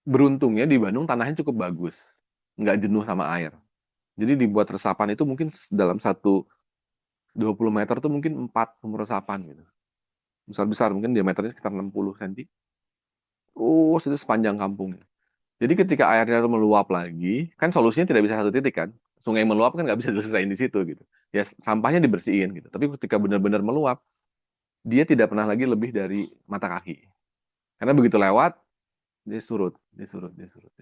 Beruntungnya di Bandung tanahnya cukup bagus, nggak jenuh sama air. Jadi dibuat resapan itu mungkin dalam 20 meter tuh mungkin 4 sumur resapan gitu. Besar-besar, mungkin diameternya sekitar 60 cm. Oh, itu sepanjang kampungnya. Jadi ketika airnya meluap lagi, kan solusinya tidak bisa satu titik kan. Sungai meluap kan nggak bisa selesai di situ gitu. Ya sampahnya dibersihin gitu. Tapi ketika benar-benar meluap, dia tidak pernah lagi lebih dari mata kaki. Karena begitu lewat, dia surut, dia surut, dia surut.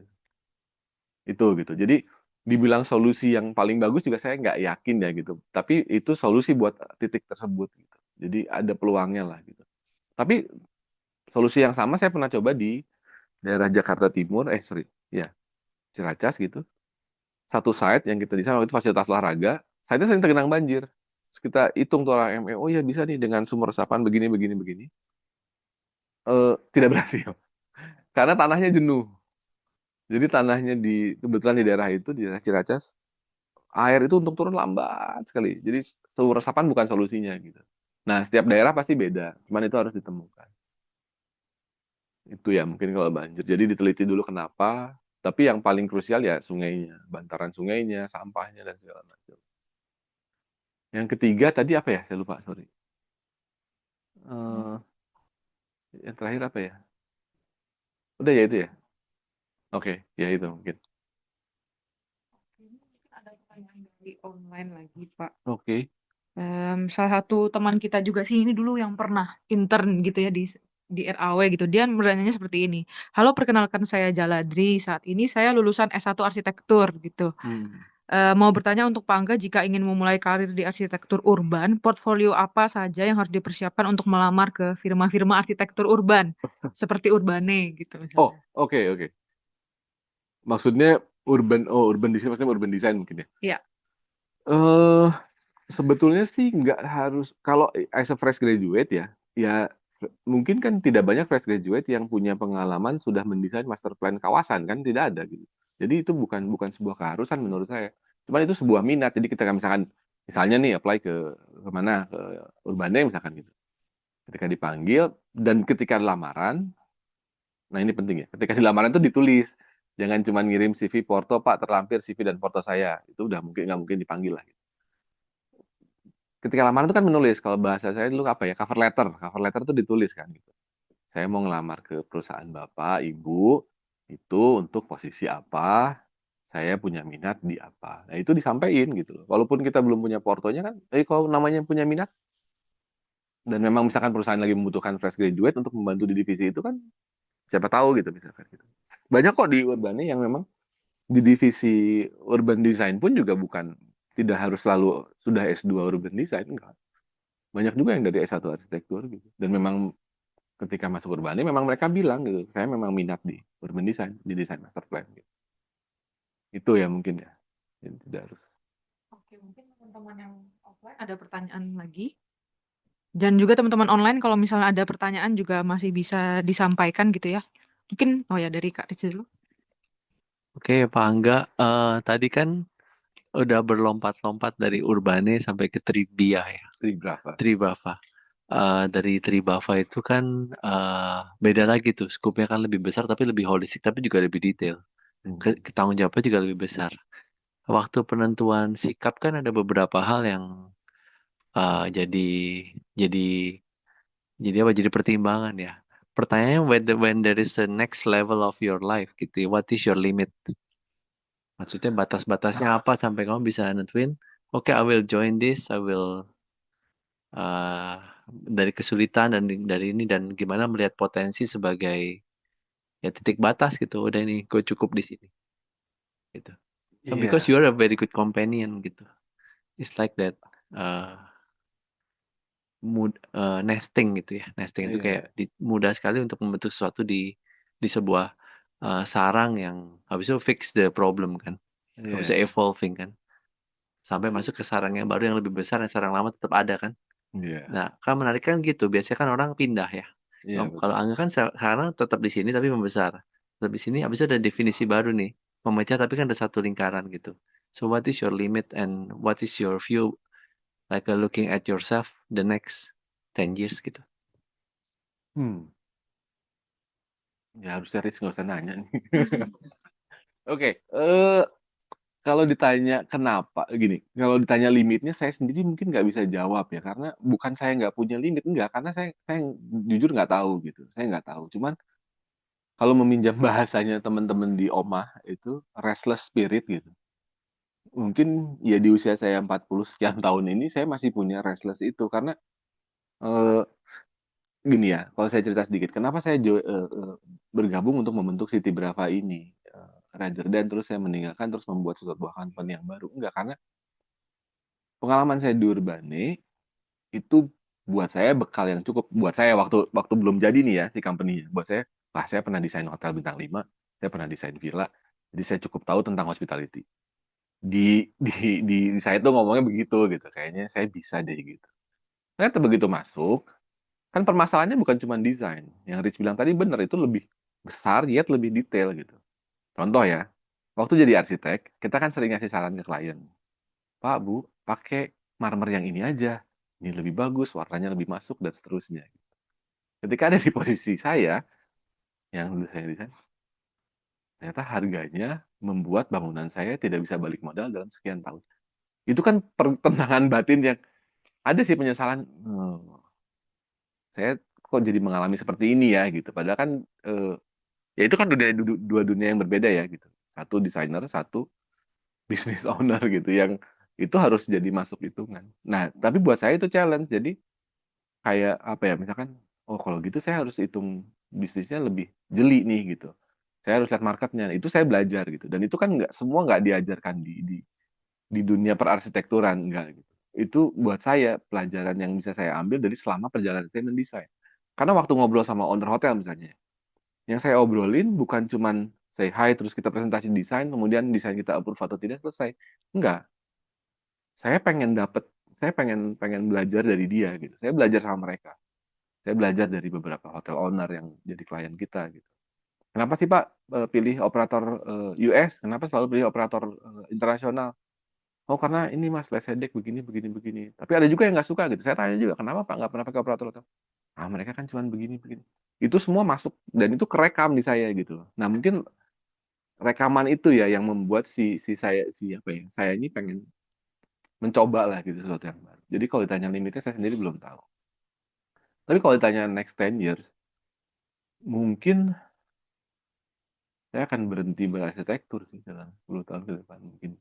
Itu gitu. Jadi dibilang solusi yang paling bagus juga saya nggak yakin ya gitu. Tapi itu solusi buat titik tersebut gitu. Jadi ada peluangnya lah gitu. Tapi solusi yang sama saya pernah coba di daerah Jakarta Timur, ya Ciracas gitu. Satu site yang kita desain waktu itu fasilitas olahraga, site-nya sering tergenang banjir. Terus kita hitung tuh orang ME, oh ya bisa nih dengan sumur resapan begini, begini, begini. Tidak berhasil. Karena tanahnya jenuh. Jadi tanahnya kebetulan di daerah itu, di daerah Ciracas, air itu untuk turun lambat sekali. Jadi sumur resapan bukan solusinya gitu. Nah, setiap daerah pasti beda. Cuman itu harus ditemukan. Itu ya mungkin kalau banjir. Jadi diteliti dulu kenapa. Tapi yang paling krusial ya sungainya, bantaran sungainya, sampahnya dan segala macam. Yang ketiga tadi apa ya? Saya lupa, sorry. Eh, yang terakhir apa ya? Udah ya itu ya. Oke, ya itu mungkin. Ini mungkin ada pertanyaan dari online lagi, Pak. Oke. Salah satu teman kita juga sih ini dulu yang pernah intern gitu ya di RAW gitu. Dia bertanya seperti ini. Halo, perkenalkan saya Jaladri. Saat ini saya lulusan S1 arsitektur gitu. Hmm. Mau bertanya untuk Pak Angga, jika ingin memulai karir di arsitektur urban, portfolio apa saja yang harus dipersiapkan untuk melamar ke firma-firma arsitektur urban seperti Urbane gitu Oh, misalnya. oke, oke. Maksudnya urban design, maksudnya urban design mungkin ya. Iya. Eh, Sebetulnya sih nggak harus, kalau as a fresh graduate ya mungkin kan tidak banyak fresh graduate yang punya pengalaman sudah mendesain master plan kawasan kan tidak ada gitu. Jadi itu bukan bukan sebuah keharusan menurut saya. Cuman itu sebuah minat. Jadi kita misalnya nih apply ke mana ke Urbane misalkan gitu. Ketika dipanggil dan ketika lamaran, nah ini penting ya. Ketika di lamaran itu ditulis, jangan cuma ngirim CV porto Pak terlampir CV dan porto saya. Itu udah mungkin nggak mungkin dipanggil lah. Ketika lamaran itu kan menulis, kalau bahasa saya dulu apa ya, cover letter itu ditulis kan gitu. Saya mau ngelamar ke perusahaan bapak ibu itu untuk posisi apa, saya punya minat di apa. Nah itu disampaikan gitu loh, walaupun kita belum punya portonya kan, tapi kalau namanya punya minat dan memang misalkan perusahaan lagi membutuhkan fresh graduate untuk membantu di divisi itu kan, siapa tahu gitu misalkan gitu. Banyak kok di Urbane yang memang di divisi urban design pun juga bukan, tidak harus selalu sudah S2 urban design, enggak. Banyak juga yang dari S1 arsitektur gitu. Dan memang ketika masuk Urbane memang mereka bilang gitu, saya memang minat di urban design, di desain master plan gitu. Itu ya mungkin ya. Jadi tidak harus. Oke, mungkin teman-teman yang offline ada pertanyaan lagi. Dan juga teman-teman online kalau misalnya ada pertanyaan juga masih bisa disampaikan gitu ya. Mungkin, oh ya dari Kak Rizky dulu. Oke, Pak Angga, tadi kan udah berlompat-lompat dari Urbane sampai ke Tribia ya, Tribrava. Tribava. Dari Tribava itu kan beda lagi tuh, skupnya kan lebih besar tapi lebih holistik tapi juga lebih detail. Tanggung jawabnya juga lebih besar. Waktu penentuan sikap kan ada beberapa hal yang jadi jadi jadi apa? Jadi pertimbangan ya. Pertanyaannya when there is the next level of your life gitu, what is your limit? Maksudnya batas-batasnya apa sampai kamu bisa nentuin, oke, I will join this, I will uh, dari kesulitan dan dari ini dan gimana melihat potensi sebagai ya titik batas gitu. Udah ini gue cukup di sini gitu. So because Iya, you are a very good companion gitu. It's like that uh, nesting gitu ya. Nesting itu iya, kayak mudah sekali untuk membentuk sesuatu di sebuah sarang yang habis itu fix the problem kan. Habis itu iya, evolving kan. Sampai masuk ke sarang yang baru yang lebih besar dan sarang lama tetap ada kan. iya, Nah, kan menarik kan gitu. Biasanya kan orang pindah ya. iya Kalau betul. Angga kan sekarang tetap di sini tapi membesar. Tetap di sini habis itu ada definisi baru nih. Memecah tapi kan ada satu lingkaran gitu. So what is your limit and what is your view like looking at yourself the next 10 years gitu. Hmm, ya harusnya Rich nggak usah nanya nih. Oke, kalau ditanya kenapa, gini, kalau ditanya limitnya saya sendiri mungkin nggak bisa jawab ya, karena bukan saya nggak punya limit, enggak, karena saya jujur nggak tahu gitu, saya nggak tahu. Cuman kalau meminjam bahasanya teman-teman di Omah itu restless spirit gitu. Mungkin ya di usia saya 40 sekian tahun ini saya masih punya restless itu karena eh, gini ya, kalau saya cerita sedikit, kenapa saya bergabung untuk membentuk City Brava ini, rather than terus saya meninggalkan terus membuat sebuah company yang baru, enggak, karena pengalaman saya di Urbane itu buat saya bekal yang cukup buat saya waktu waktu belum jadi nih ya si company-nya. Buat saya, wah saya pernah desain hotel bintang 5, saya pernah desain villa, jadi saya cukup tahu tentang hospitality. Di saya tuh ngomongnya begitu gitu, kayaknya saya bisa deh gitu. Ternyata begitu masuk, kan permasalahannya bukan cuma desain. Yang Rich bilang tadi benar, itu lebih besar yet lebih detail gitu. Contoh ya, waktu jadi arsitek, kita kan sering ngasih saran ke klien. Pak, Bu, pakai marmer yang ini aja. Ini lebih bagus, warnanya lebih masuk, dan seterusnya. Ketika ada di posisi saya, yang dulu saya desain, ternyata harganya membuat bangunan saya tidak bisa balik modal dalam sekian tahun. Itu kan pertentangan batin yang ada sih penyesalan. Saya kok jadi mengalami seperti ini ya gitu. Padahal kan ya itu kan dua dunia yang berbeda ya gitu. Satu desainer, satu business owner gitu yang itu harus jadi masuk hitungan. Nah, tapi buat saya itu challenge. Jadi kayak apa ya, misalkan, oh kalau gitu saya harus hitung bisnisnya lebih jeli nih gitu. Saya harus lihat marketnya. Itu saya belajar gitu. Dan itu kan nggak diajarkan di dunia perarsitekturan, enggak gitu. Itu buat saya pelajaran yang bisa saya ambil dari selama perjalanan saya mendesain. Karena waktu ngobrol sama owner hotel misalnya, yang saya obrolin bukan cuman say hi terus kita presentasi desain, kemudian desain kita approve atau tidak selesai. Enggak, saya pengen dapet, saya pengen pengen belajar dari dia gitu. Saya belajar sama mereka. Saya belajar dari beberapa hotel owner yang jadi klien kita gitu. Kenapa sih Pak pilih operator US? Kenapa selalu pilih operator internasional? Oh karena ini Mas Lesedek begini begini begini. Tapi ada juga yang nggak suka gitu. Saya tanya juga kenapa Pak nggak pernah pakai operator hotel? Ah mereka kan cuma begini begini. Itu semua masuk dan itu kerekam di saya gitu. Nah mungkin rekaman itu ya yang membuat si saya si apa ya saya ini pengen mencoba lah gitu sesuatu yang baru. Jadi kalau ditanya limitnya saya sendiri belum tahu. Tapi kalau ditanya next 10 years, mungkin saya akan berhenti berarsitektur sih dalam 10 tahun ke depan mungkin.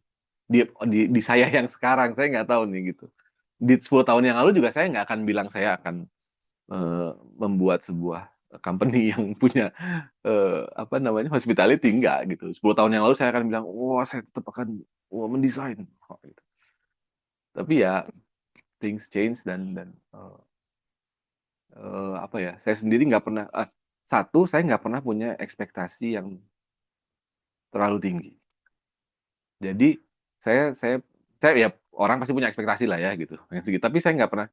Di saya yang sekarang saya nggak tahu nih gitu. Di 10 tahun yang lalu juga saya nggak akan bilang saya akan eh, membuat sebuah company yang punya apa namanya hospitality, enggak gitu. 10 tahun yang lalu saya akan bilang, wah saya tetap akan mendesain. Oh, gitu. Tapi ya things change dan apa ya? Saya sendiri nggak pernah satu saya nggak pernah punya ekspektasi yang terlalu tinggi. Jadi saya saya saya ya orang pasti punya ekspektasi lah ya gitu. Yang tinggi. Tapi saya nggak pernah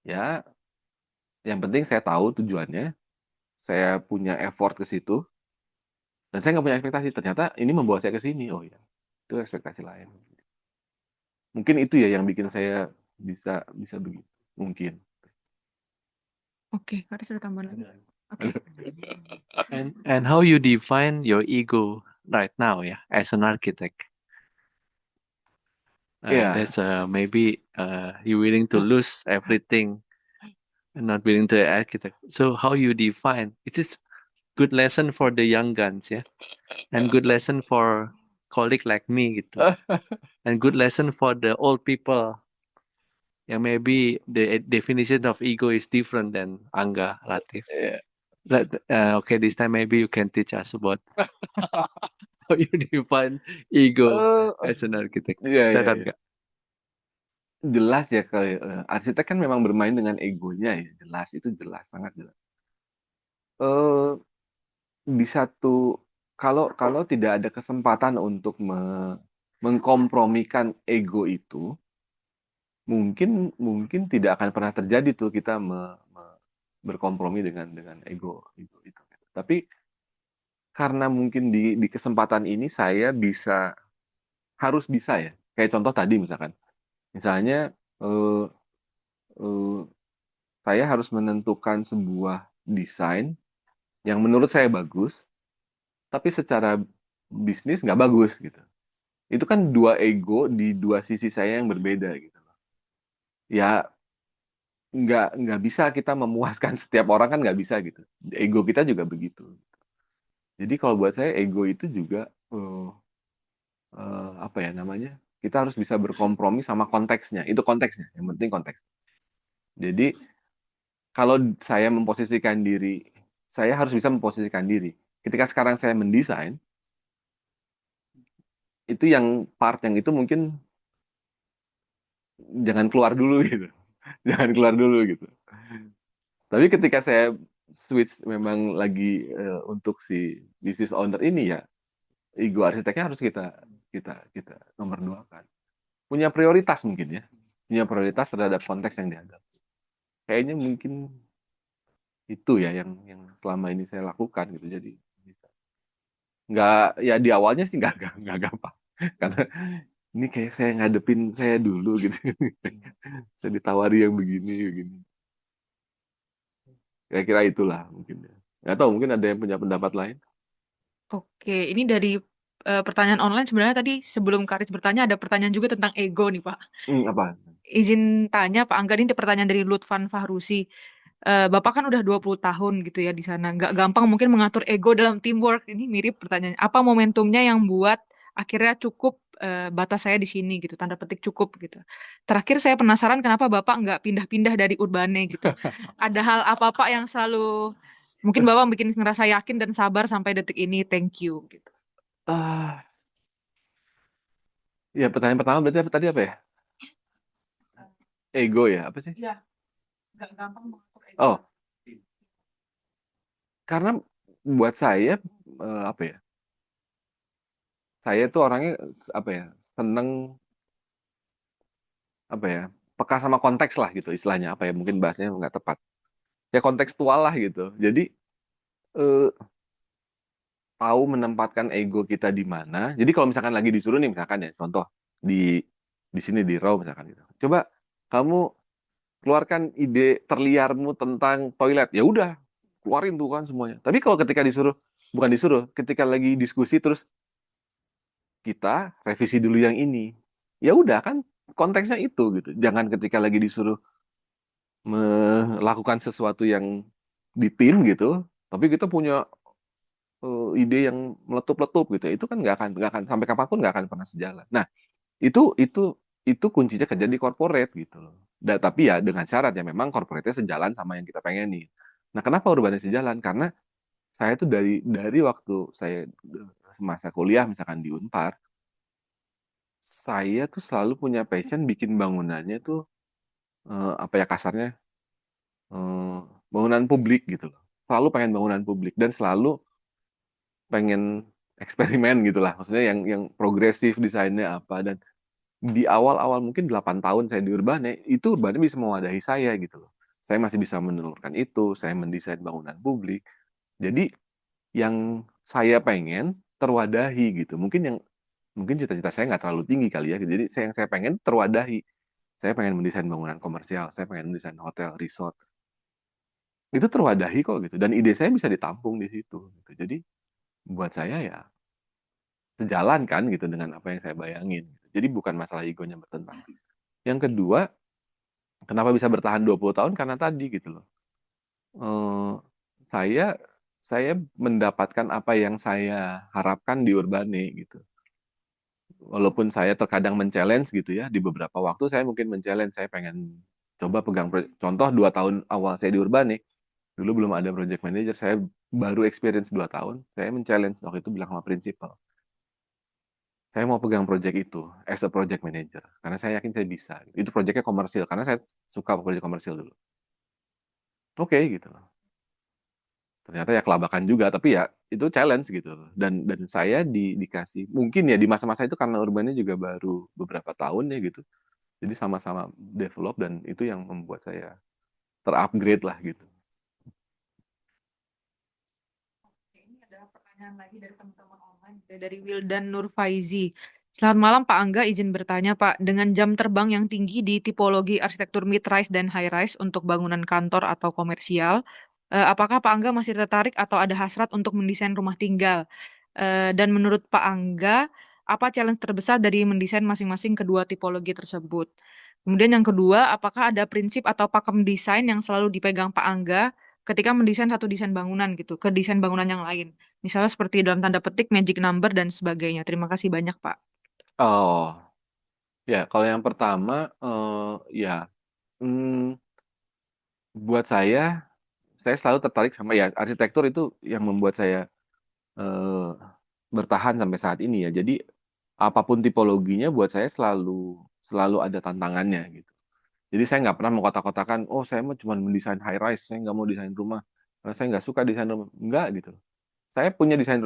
ya yang penting saya tahu tujuannya, saya punya effort ke situ dan saya nggak punya ekspektasi. Ternyata ini membawa saya ke sini. Oh ya, itu ekspektasi lain. Mungkin itu ya yang bikin saya bisa bisa begitu. Mungkin. Oke, Kak sudah tambah lagi. Oke. And how you define your ego right now ya as an architect? Iya, That's maybe you willing to lose everything and not willing to architect. So how you define? It is good lesson for the young guns, yeah, and good lesson for colleague like me gitu. And good lesson for the old people yang maybe the definition of ego is different than Angga, Latif. Iya. Okay, this time maybe you can teach us about how you define ego Eh, as an architect. Iya, iya, Silakan iya. Kak. Jelas ya, arsitek kan memang bermain dengan egonya ya, jelas, itu jelas, sangat jelas. Eh, di satu, kalau tidak ada kesempatan untuk mengkompromikan ego itu, mungkin mungkin tidak akan pernah terjadi tuh kita berkompromi dengan ego itu. Tapi karena mungkin di kesempatan ini saya harus bisa ya. Kayak contoh tadi misalnya eh, eh, saya harus menentukan sebuah desain yang menurut saya bagus, tapi secara bisnis nggak bagus gitu. Itu kan dua ego di dua sisi saya yang berbeda gitu loh. Ya nggak bisa kita memuaskan setiap orang, kan nggak bisa gitu. Ego kita juga begitu. Jadi kalau buat saya ego itu juga apa ya namanya? Kita harus bisa berkompromi sama konteksnya. Itu konteksnya. Yang penting konteks. Jadi kalau saya memposisikan diri, saya harus bisa memposisikan diri. Ketika sekarang saya mendesain, itu yang part yang itu mungkin jangan keluar dulu gitu. Jangan keluar dulu gitu. Tapi ketika saya switch memang lagi untuk si business owner ini, ya ego arsiteknya harus kita kita kita nomor dua kan. Punya prioritas mungkin ya. Punya prioritas terhadap konteks yang dihadapi. Kayaknya mungkin itu ya yang selama ini saya lakukan gitu. Jadi nggak, ya di awalnya sih nggak gampang. Karena ini kayak saya ngadepin saya dulu gitu. Saya ditawari yang begini begini. Kira-kira itulah mungkin ya. Nggak tahu, mungkin ada yang punya pendapat lain. Oke, ini dari pertanyaan online sebenarnya tadi sebelum Karis bertanya ada pertanyaan juga tentang ego nih Pak. Apa? Izin tanya Pak Angga, ini ada pertanyaan dari Lutfan Fahrusi. Bapak kan udah 20 tahun gitu ya di sana. Nggak gampang mungkin mengatur ego dalam teamwork. Ini mirip pertanyaan. Apa momentumnya yang buat akhirnya cukup batas saya di sini gitu. Tanda petik cukup gitu. Terakhir saya penasaran kenapa Bapak nggak pindah-pindah dari Urbane gitu. Ada hal apa-apa yang selalu mungkin Bapak bikin ngerasa yakin dan sabar sampai detik ini. Thank you gitu. Ah, ya pertanyaan pertama berarti tadi apa ya? Ego ya, apa sih? Iya, nggak gampang mengatur ego. Oh, karena buat saya apa ya? Saya tuh orangnya apa ya? Seneng apa ya? Peka sama konteks lah gitu istilahnya, apa ya? Mungkin bahasanya nggak tepat. Ya kontekstual lah gitu. Jadi eh, tahu menempatkan ego kita di mana. Jadi kalau misalkan lagi disuruh nih, misalkan ya contoh di sini di Raw misalkan gitu. Coba kamu keluarkan ide terliarmu tentang toilet. Ya udah, keluarin tuh kan semuanya. Tapi kalau ketika disuruh, bukan disuruh, ketika lagi diskusi terus kita revisi dulu yang ini. Ya udah kan konteksnya itu gitu. Jangan ketika lagi disuruh melakukan sesuatu yang di tim gitu, tapi kita punya ide yang meletup-letup gitu. Itu kan nggak akan sampai kapanpun nggak akan pernah sejalan. Nah, itu kuncinya kerja di corporate gitu loh. Tapi ya dengan syarat ya memang corporate-nya sejalan sama yang kita pengen nih. Nah, kenapa urbannya sejalan? Karena saya tuh dari waktu saya masa kuliah misalkan di Unpar, saya tuh selalu punya passion bikin bangunannya tuh apa ya kasarnya eh, bangunan publik gitu loh. Selalu pengen bangunan publik dan selalu pengen eksperimen gitu lah. Maksudnya yang progresif desainnya apa, dan di awal-awal mungkin 8 tahun saya di Urbane, itu Urbane bisa mewadahi saya gitu loh. Saya masih bisa menelurkan itu, saya mendesain bangunan publik. Jadi yang saya pengen terwadahi gitu. Mungkin cita-cita saya nggak terlalu tinggi kali ya. Jadi yang saya pengen terwadahi. Saya pengen mendesain bangunan komersial, saya pengen mendesain hotel, resort. Itu terwadahi kok gitu. Dan ide saya bisa ditampung di situ. Gitu. Jadi buat saya ya sejalan kan gitu dengan apa yang saya bayangin. Jadi bukan masalah egonya bertentang. Yang kedua, kenapa bisa bertahan 20 tahun? Karena tadi gitu loh. Eh, saya mendapatkan apa yang saya harapkan di Urbane gitu. walaupun saya terkadang men-challenge gitu ya, di beberapa waktu saya mungkin men-challenge, saya pengen coba pegang contoh 2 tahun awal saya di Urban nih, dulu belum ada project manager, saya baru experience 2 tahun, saya men-challenge waktu itu bilang sama principal, saya mau pegang project itu as a project manager, karena saya yakin saya bisa. Itu projectnya komersil, karena saya suka project komersil dulu. Oke gitu. Ternyata ya kelabakan juga, tapi ya itu challenge gitu. Dan saya dikasih, mungkin ya di masa-masa itu karena Urbannya juga baru beberapa tahun ya gitu. Jadi sama-sama develop dan itu yang membuat saya terupgrade lah gitu. Ini ada pertanyaan lagi dari teman-teman online, dari Wildan Nurfaizi. Selamat malam Pak Angga, izin bertanya Pak, dengan jam terbang yang tinggi di tipologi arsitektur mid-rise dan high-rise untuk bangunan kantor atau komersial, apakah Pak Angga masih tertarik atau ada hasrat untuk mendesain rumah tinggal? Dan menurut Pak Angga, apa challenge terbesar dari mendesain masing-masing kedua tipologi tersebut? Kemudian yang kedua, apakah ada prinsip atau pakem desain yang selalu dipegang Pak Angga ketika mendesain satu desain bangunan gitu ke desain bangunan yang lain. Misalnya seperti dalam tanda petik magic number dan sebagainya. Terima kasih banyak, Pak. Oh, ya kalau yang pertama ya hmm, buat saya selalu tertarik sama ya arsitektur itu yang membuat saya eh, bertahan sampai saat ini ya. Jadi apapun tipologinya buat saya selalu selalu ada tantangannya gitu. Jadi saya nggak pernah mengkotak-kotakan, oh saya mau cuma mendesain high rise, saya nggak mau desain rumah, karena saya nggak suka desain rumah, nggak gitu. Saya punya desain,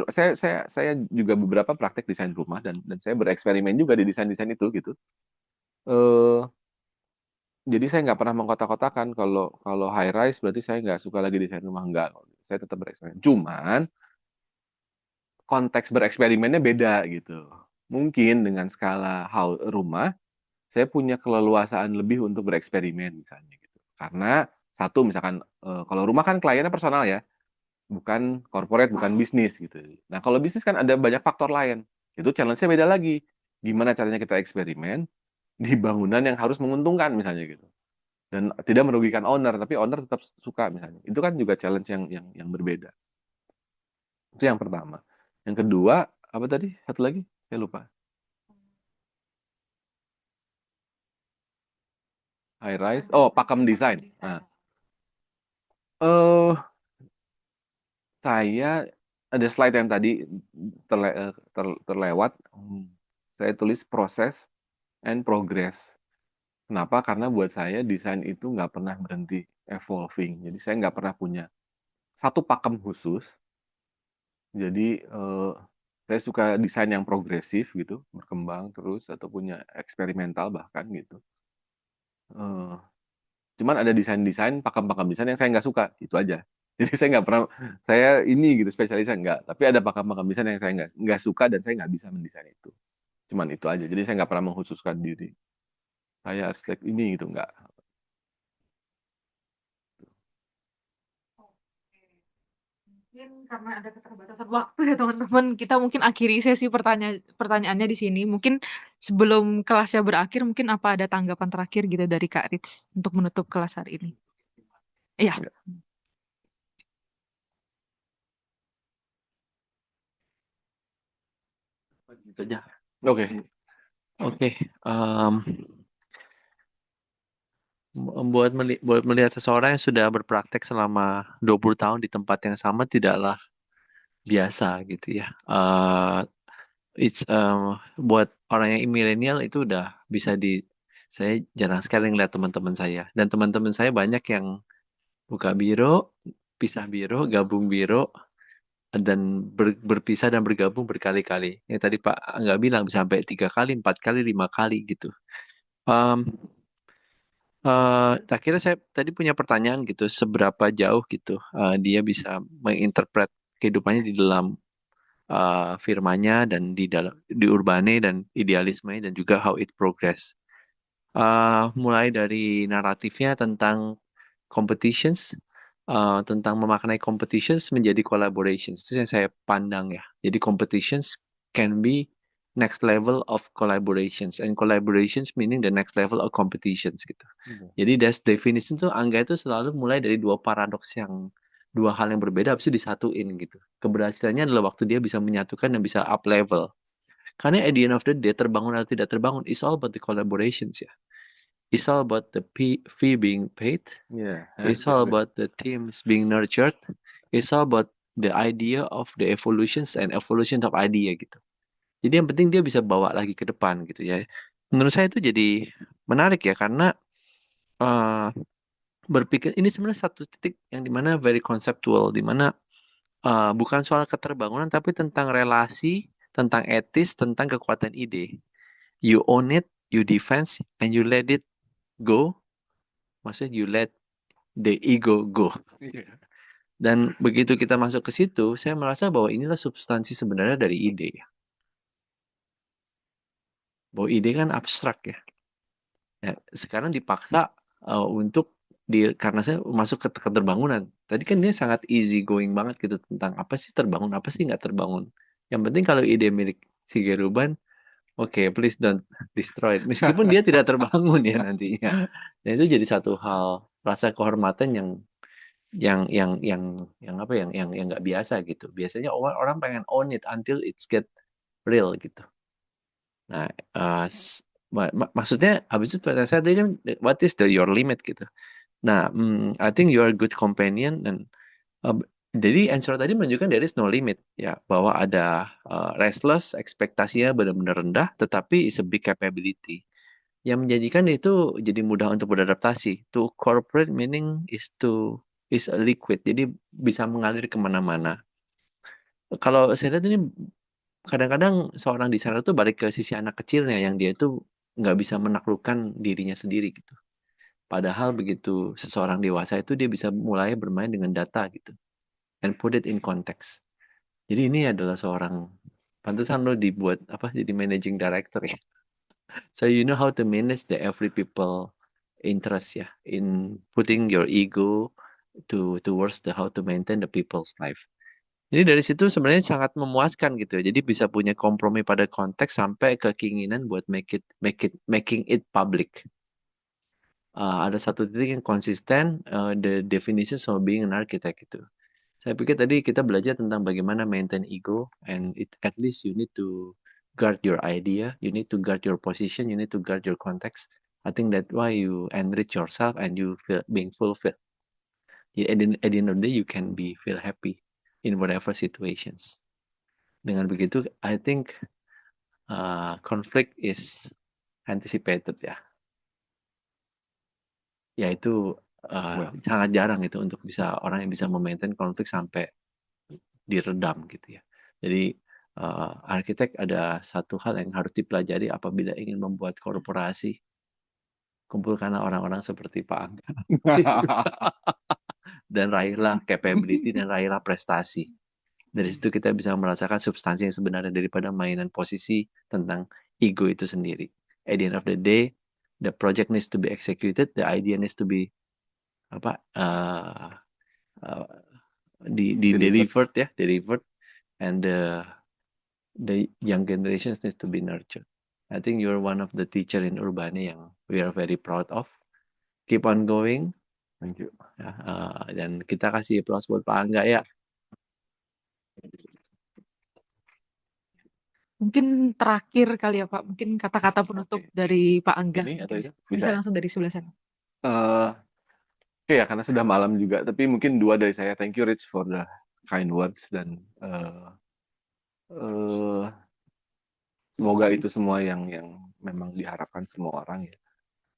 saya juga beberapa praktek desain rumah dan saya bereksperimen juga di desain-desain itu gitu. Eh, jadi saya nggak pernah mengkotak-kotakan kalau kalau high rise berarti saya nggak suka lagi desain rumah, nggak. Saya tetap bereksperimen. Cuman konteks bereksperimennya beda gitu. Mungkin dengan skala rumah saya punya keleluasaan lebih untuk bereksperimen misalnya gitu. Karena satu misalkan kalau rumah kan kliennya personal ya, bukan corporate, bukan bisnis gitu. Nah kalau bisnis kan ada banyak faktor lain. Itu challenge-nya beda lagi. Gimana caranya kita eksperimen di bangunan yang harus menguntungkan misalnya gitu. Dan tidak merugikan owner, tapi owner tetap suka misalnya. Itu kan juga challenge yang berbeda. Itu yang pertama. Yang kedua, apa tadi? Satu lagi? Saya lupa. High rise. Oh, pakem desain. Nah, eh saya ada slide yang tadi terlewat. Saya tulis proses and progress. Kenapa? Karena buat saya desain itu nggak pernah berhenti evolving. Jadi saya nggak pernah punya satu pakem khusus. Jadi saya suka desain yang progresif gitu, berkembang terus atau punya eksperimental bahkan gitu. Eh, Cuman ada desain-desain, pakem-pakem desain yang saya nggak suka, itu aja. Jadi saya nggak pernah, saya ini gitu spesialisnya nggak. Tapi ada pakem-pakem desain yang saya nggak suka dan saya nggak bisa mendesain itu. Cuman itu aja. Jadi saya nggak pernah mengkhususkan diri. Saya arsitek ini gitu nggak. Mungkin karena ada keterbatasan waktu ya teman-teman, kita mungkin akhiri sesi pertanyaannya di sini. Mungkin sebelum kelasnya berakhir, mungkin apa ada tanggapan terakhir gitu dari Kak Rits untuk menutup kelas hari ini? Iya. Nggak. Gitu aja. Oke. Oke. Buat melihat seseorang yang sudah berpraktek selama 20 tahun di tempat yang sama tidaklah biasa gitu ya. Buat orang yang milenial itu udah bisa saya jarang sekali ngeliat teman-teman saya dan teman-teman saya banyak yang buka biro, pisah biro, gabung biro dan berpisah dan bergabung berkali-kali. Yang tadi Pak nggak bilang bisa sampai 3 kali, 4 kali, 5 kali gitu. Um, Akhirnya saya tadi punya pertanyaan gitu, seberapa jauh gitu dia bisa menginterpret kehidupannya di dalam firmanya dan di urbane dan idealisme dan juga how it progress. Mulai dari naratifnya tentang competitions, tentang memaknai competitions menjadi collaborations. Itu yang saya pandang ya. Jadi competitions can be next level of collaborations and collaborations meaning the next level of competitions gitu. Jadi that's definition tuh Angga itu selalu mulai dari dua hal yang berbeda habis itu disatuin gitu. Keberhasilannya adalah waktu dia bisa menyatukan dan bisa up level. Karena at the end of the day, terbangun atau tidak terbangun, it's all about the collaborations ya. It's all about the fee being paid. Yeah, It's all about the teams being nurtured. It's all about the idea of the evolutions and evolution of idea gitu. Jadi yang penting dia bisa bawa lagi ke depan gitu ya. Menurut saya itu jadi menarik ya karena eh, berpikir ini sebenarnya satu titik yang dimana very conceptual, dimana bukan soal keterbangunan tapi tentang relasi, tentang etis, tentang kekuatan ide. You own it, you defense, and you let it go. Maksudnya you let the ego go. Dan begitu kita masuk ke situ, saya merasa bahwa inilah substansi sebenarnya dari ide ya. Bahwa ide kan abstrak ya. Ya, sekarang dipaksa untuk karena saya masuk ke keterbangunan. Tadi kan dia sangat easy going banget gitu tentang apa sih terbangun, apa sih nggak terbangun. Yang penting kalau ide milik si Geruban, oke, please don't destroy it. Meskipun dia tidak terbangun ya nantinya. Dan itu jadi satu hal rasa kehormatan yang apa yang nggak biasa gitu. Biasanya orang pengen own it until it's get real gitu. Nah, maksudnya habis itu pada saat dia kan what is your limit gitu. Nah, I think you are a good companion dan uh, jadi answer tadi menunjukkan there is no limit ya bahwa ada restless ekspektasinya benar-benar rendah tetapi is a big capability yang menjadikan itu jadi mudah untuk beradaptasi. To corporate meaning is a liquid jadi bisa mengalir kemana-mana. Kalau saya lihat ini kadang-kadang seorang desainer tuh balik ke sisi anak kecilnya yang dia itu nggak bisa menaklukkan dirinya sendiri gitu. Padahal begitu seseorang dewasa itu dia bisa mulai bermain dengan data gitu. And put it in context. Jadi ini adalah seorang pantesan lo dibuat apa jadi managing director ya. So you know how to manage the every people interest ya in putting your ego towards the how to maintain the people's life. Jadi dari situ sebenarnya sangat memuaskan gitu ya. Jadi bisa punya kompromi pada konteks sampai ke keinginan buat making it public. Ada satu titik yang konsisten the definition of being an architect itu. Saya pikir tadi kita belajar tentang bagaimana maintain ego and at least you need to guard your idea, you need to guard your position, you need to guard your context. I think that's why you enrich yourself and you feel being fulfilled. At the end of the day you can feel happy in whatever situations. Dengan begitu, I think conflict is anticipated ya. Ya itu sangat jarang itu untuk bisa orang yang bisa memaintain konflik sampai diredam gitu ya. Jadi arsitek ada satu hal yang harus dipelajari apabila ingin membuat korporasi. Kumpulkanlah orang-orang seperti Pak Angga. Dan raihlah capability dan raihlah prestasi. Dari situ kita bisa merasakan substansi yang sebenarnya daripada mainan posisi tentang ego itu sendiri. At the end of the day, the project needs to be executed, the idea needs to be delivered, and the young generations needs to be nurtured. I think you're one of the teacher in Urbane yang we are very proud of. Keep on going. Thank you. Dan kita kasih applause buat Pak Angga ya. Mungkin terakhir kali ya Pak, mungkin kata-kata penutup dari Pak Angga. Ini atau itu? Bisa langsung dari sebelah sana. Oke ya, karena sudah malam juga, tapi mungkin dua dari saya. Thank you Rich for the kind words dan semoga itu semua yang memang diharapkan semua orang ya.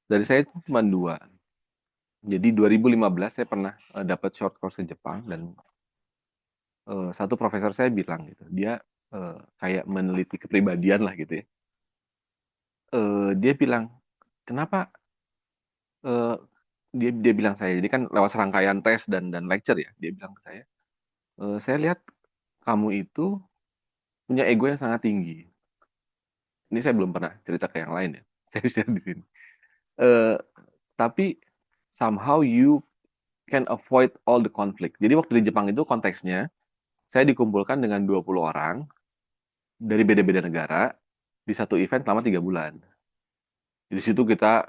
Dari saya cuma dua. Jadi 2015 saya pernah dapat short course ke Jepang dan satu profesor saya bilang gitu, dia kayak meneliti kepribadian lah gitu ya. Dia bilang, kenapa dia bilang saya, jadi kan lewat serangkaian tes dan lecture ya, dia bilang ke saya lihat kamu itu punya ego yang sangat tinggi. Ini saya belum pernah cerita ke yang lain ya, saya share di sini. Tapi somehow you can avoid all the conflict. Jadi waktu di Jepang itu konteksnya, saya dikumpulkan dengan 20 orang dari beda-beda negara di satu event selama 3 bulan. Di situ kita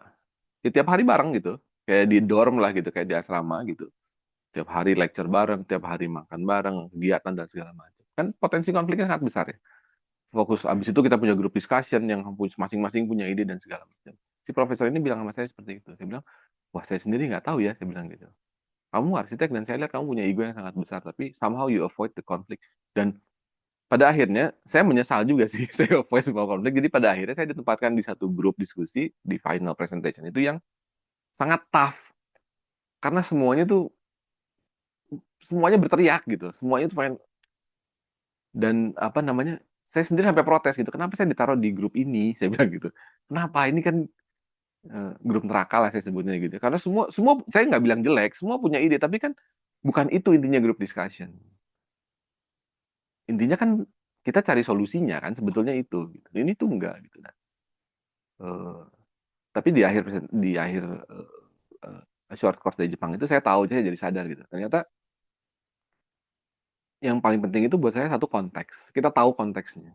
tiap hari bareng gitu, kayak di dorm lah gitu, kayak di asrama gitu. Tiap hari lecture bareng, tiap hari makan bareng, kegiatan dan segala macam. Kan potensi konfliknya sangat besar ya. fokus. Abis itu kita punya group discussion yang masing-masing punya ide dan segala macam. Si profesor ini bilang sama saya seperti itu. Saya bilang, wah saya sendiri nggak tahu ya, saya bilang gitu. Kamu arsitek dan saya lihat kamu punya ego yang sangat besar, tapi somehow you avoid the conflict. Dan pada akhirnya saya menyesal juga sih saya avoid semua konflik. Jadi pada akhirnya saya ditempatkan di satu grup diskusi di final presentation itu yang sangat tough karena semuanya berteriak gitu, semuanya tuh pengen. Dan apa namanya, saya sendiri sampai protes gitu, kenapa saya ditaruh di grup ini, saya bilang gitu. Kenapa ini kan grup neraka lah saya sebutnya gitu. Karena semua semua saya nggak bilang jelek, semua punya ide, tapi kan bukan itu intinya grup discussion. Intinya kan kita cari solusinya kan sebetulnya itu gitu. Ini tuh enggak gitu. Nah, eh, tapi di akhir short course dari Jepang itu saya tahu, saya jadi sadar gitu. Ternyata yang paling penting itu buat saya satu konteks. Kita tahu konteksnya.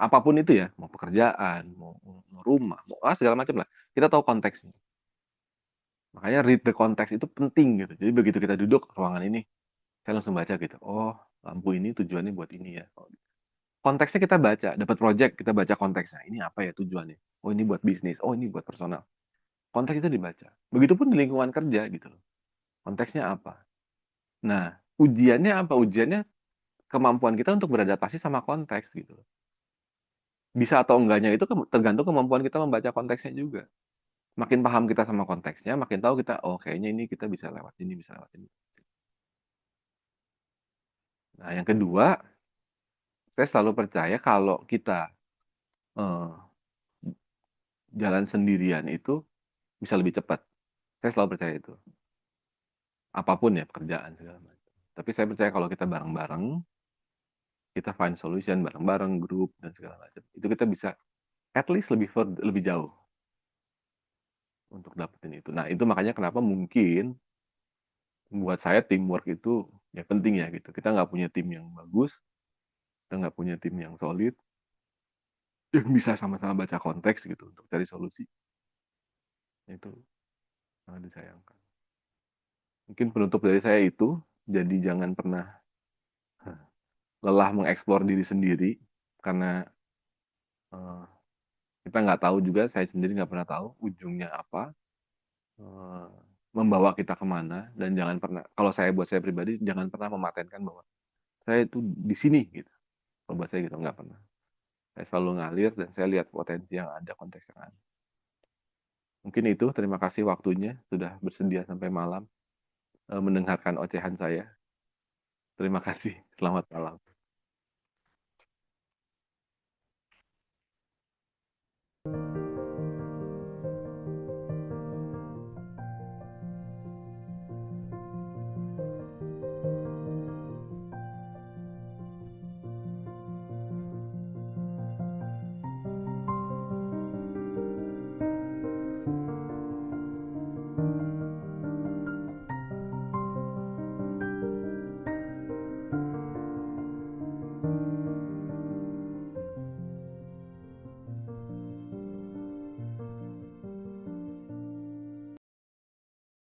Apapun itu ya, mau pekerjaan, mau rumah, mau segala macam lah. Kita tahu konteksnya. Makanya read the context itu penting gitu. Jadi begitu kita duduk ruangan ini, saya langsung baca gitu. Oh, lampu ini tujuannya buat ini ya. Oh, konteksnya kita baca, dapat project kita baca konteksnya. Ini apa ya tujuannya? Oh, ini buat bisnis. Oh, ini buat personal. Konteks itu dibaca. Begitupun di lingkungan kerja gitu loh. Konteksnya apa? Nah, ujiannya apa? Ujiannya kemampuan kita untuk beradaptasi sama konteks gitu. Bisa atau enggaknya itu tergantung kemampuan kita membaca konteksnya juga. Makin paham kita sama konteksnya, makin tahu kita, oh kayaknya ini kita bisa lewat ini, bisa lewat ini. Nah, yang kedua, saya selalu percaya kalau kita eh, jalan sendirian itu bisa lebih cepat. Saya selalu percaya itu. Apapun ya, pekerjaan segala macam. Tapi saya percaya kalau kita bareng-bareng, kita find solution bareng-bareng, grup dan segala macam. Itu kita bisa at least lebih jauh untuk dapetin itu. Nah, itu makanya kenapa mungkin buat saya teamwork itu ya penting ya gitu. Kita nggak punya tim yang bagus, kita nggak punya tim yang solid, yang bisa sama-sama baca konteks gitu untuk cari solusi. Itu sangat disayangkan. Mungkin penutup dari saya itu, jadi jangan pernah lelah mengeksplor diri sendiri, karena uh, kita nggak tahu juga, saya sendiri nggak pernah tahu ujungnya apa, uh, membawa kita kemana, dan jangan pernah, kalau buat saya pribadi, jangan pernah mematenkan bahwa saya itu di sini gitu. Kalau buat saya gitu, nggak pernah. Saya selalu ngalir dan saya lihat potensi yang ada, konteks yang ada. Mungkin itu, terima kasih waktunya, sudah bersedia sampai malam mendengarkan ocehan saya. Terima kasih, selamat malam.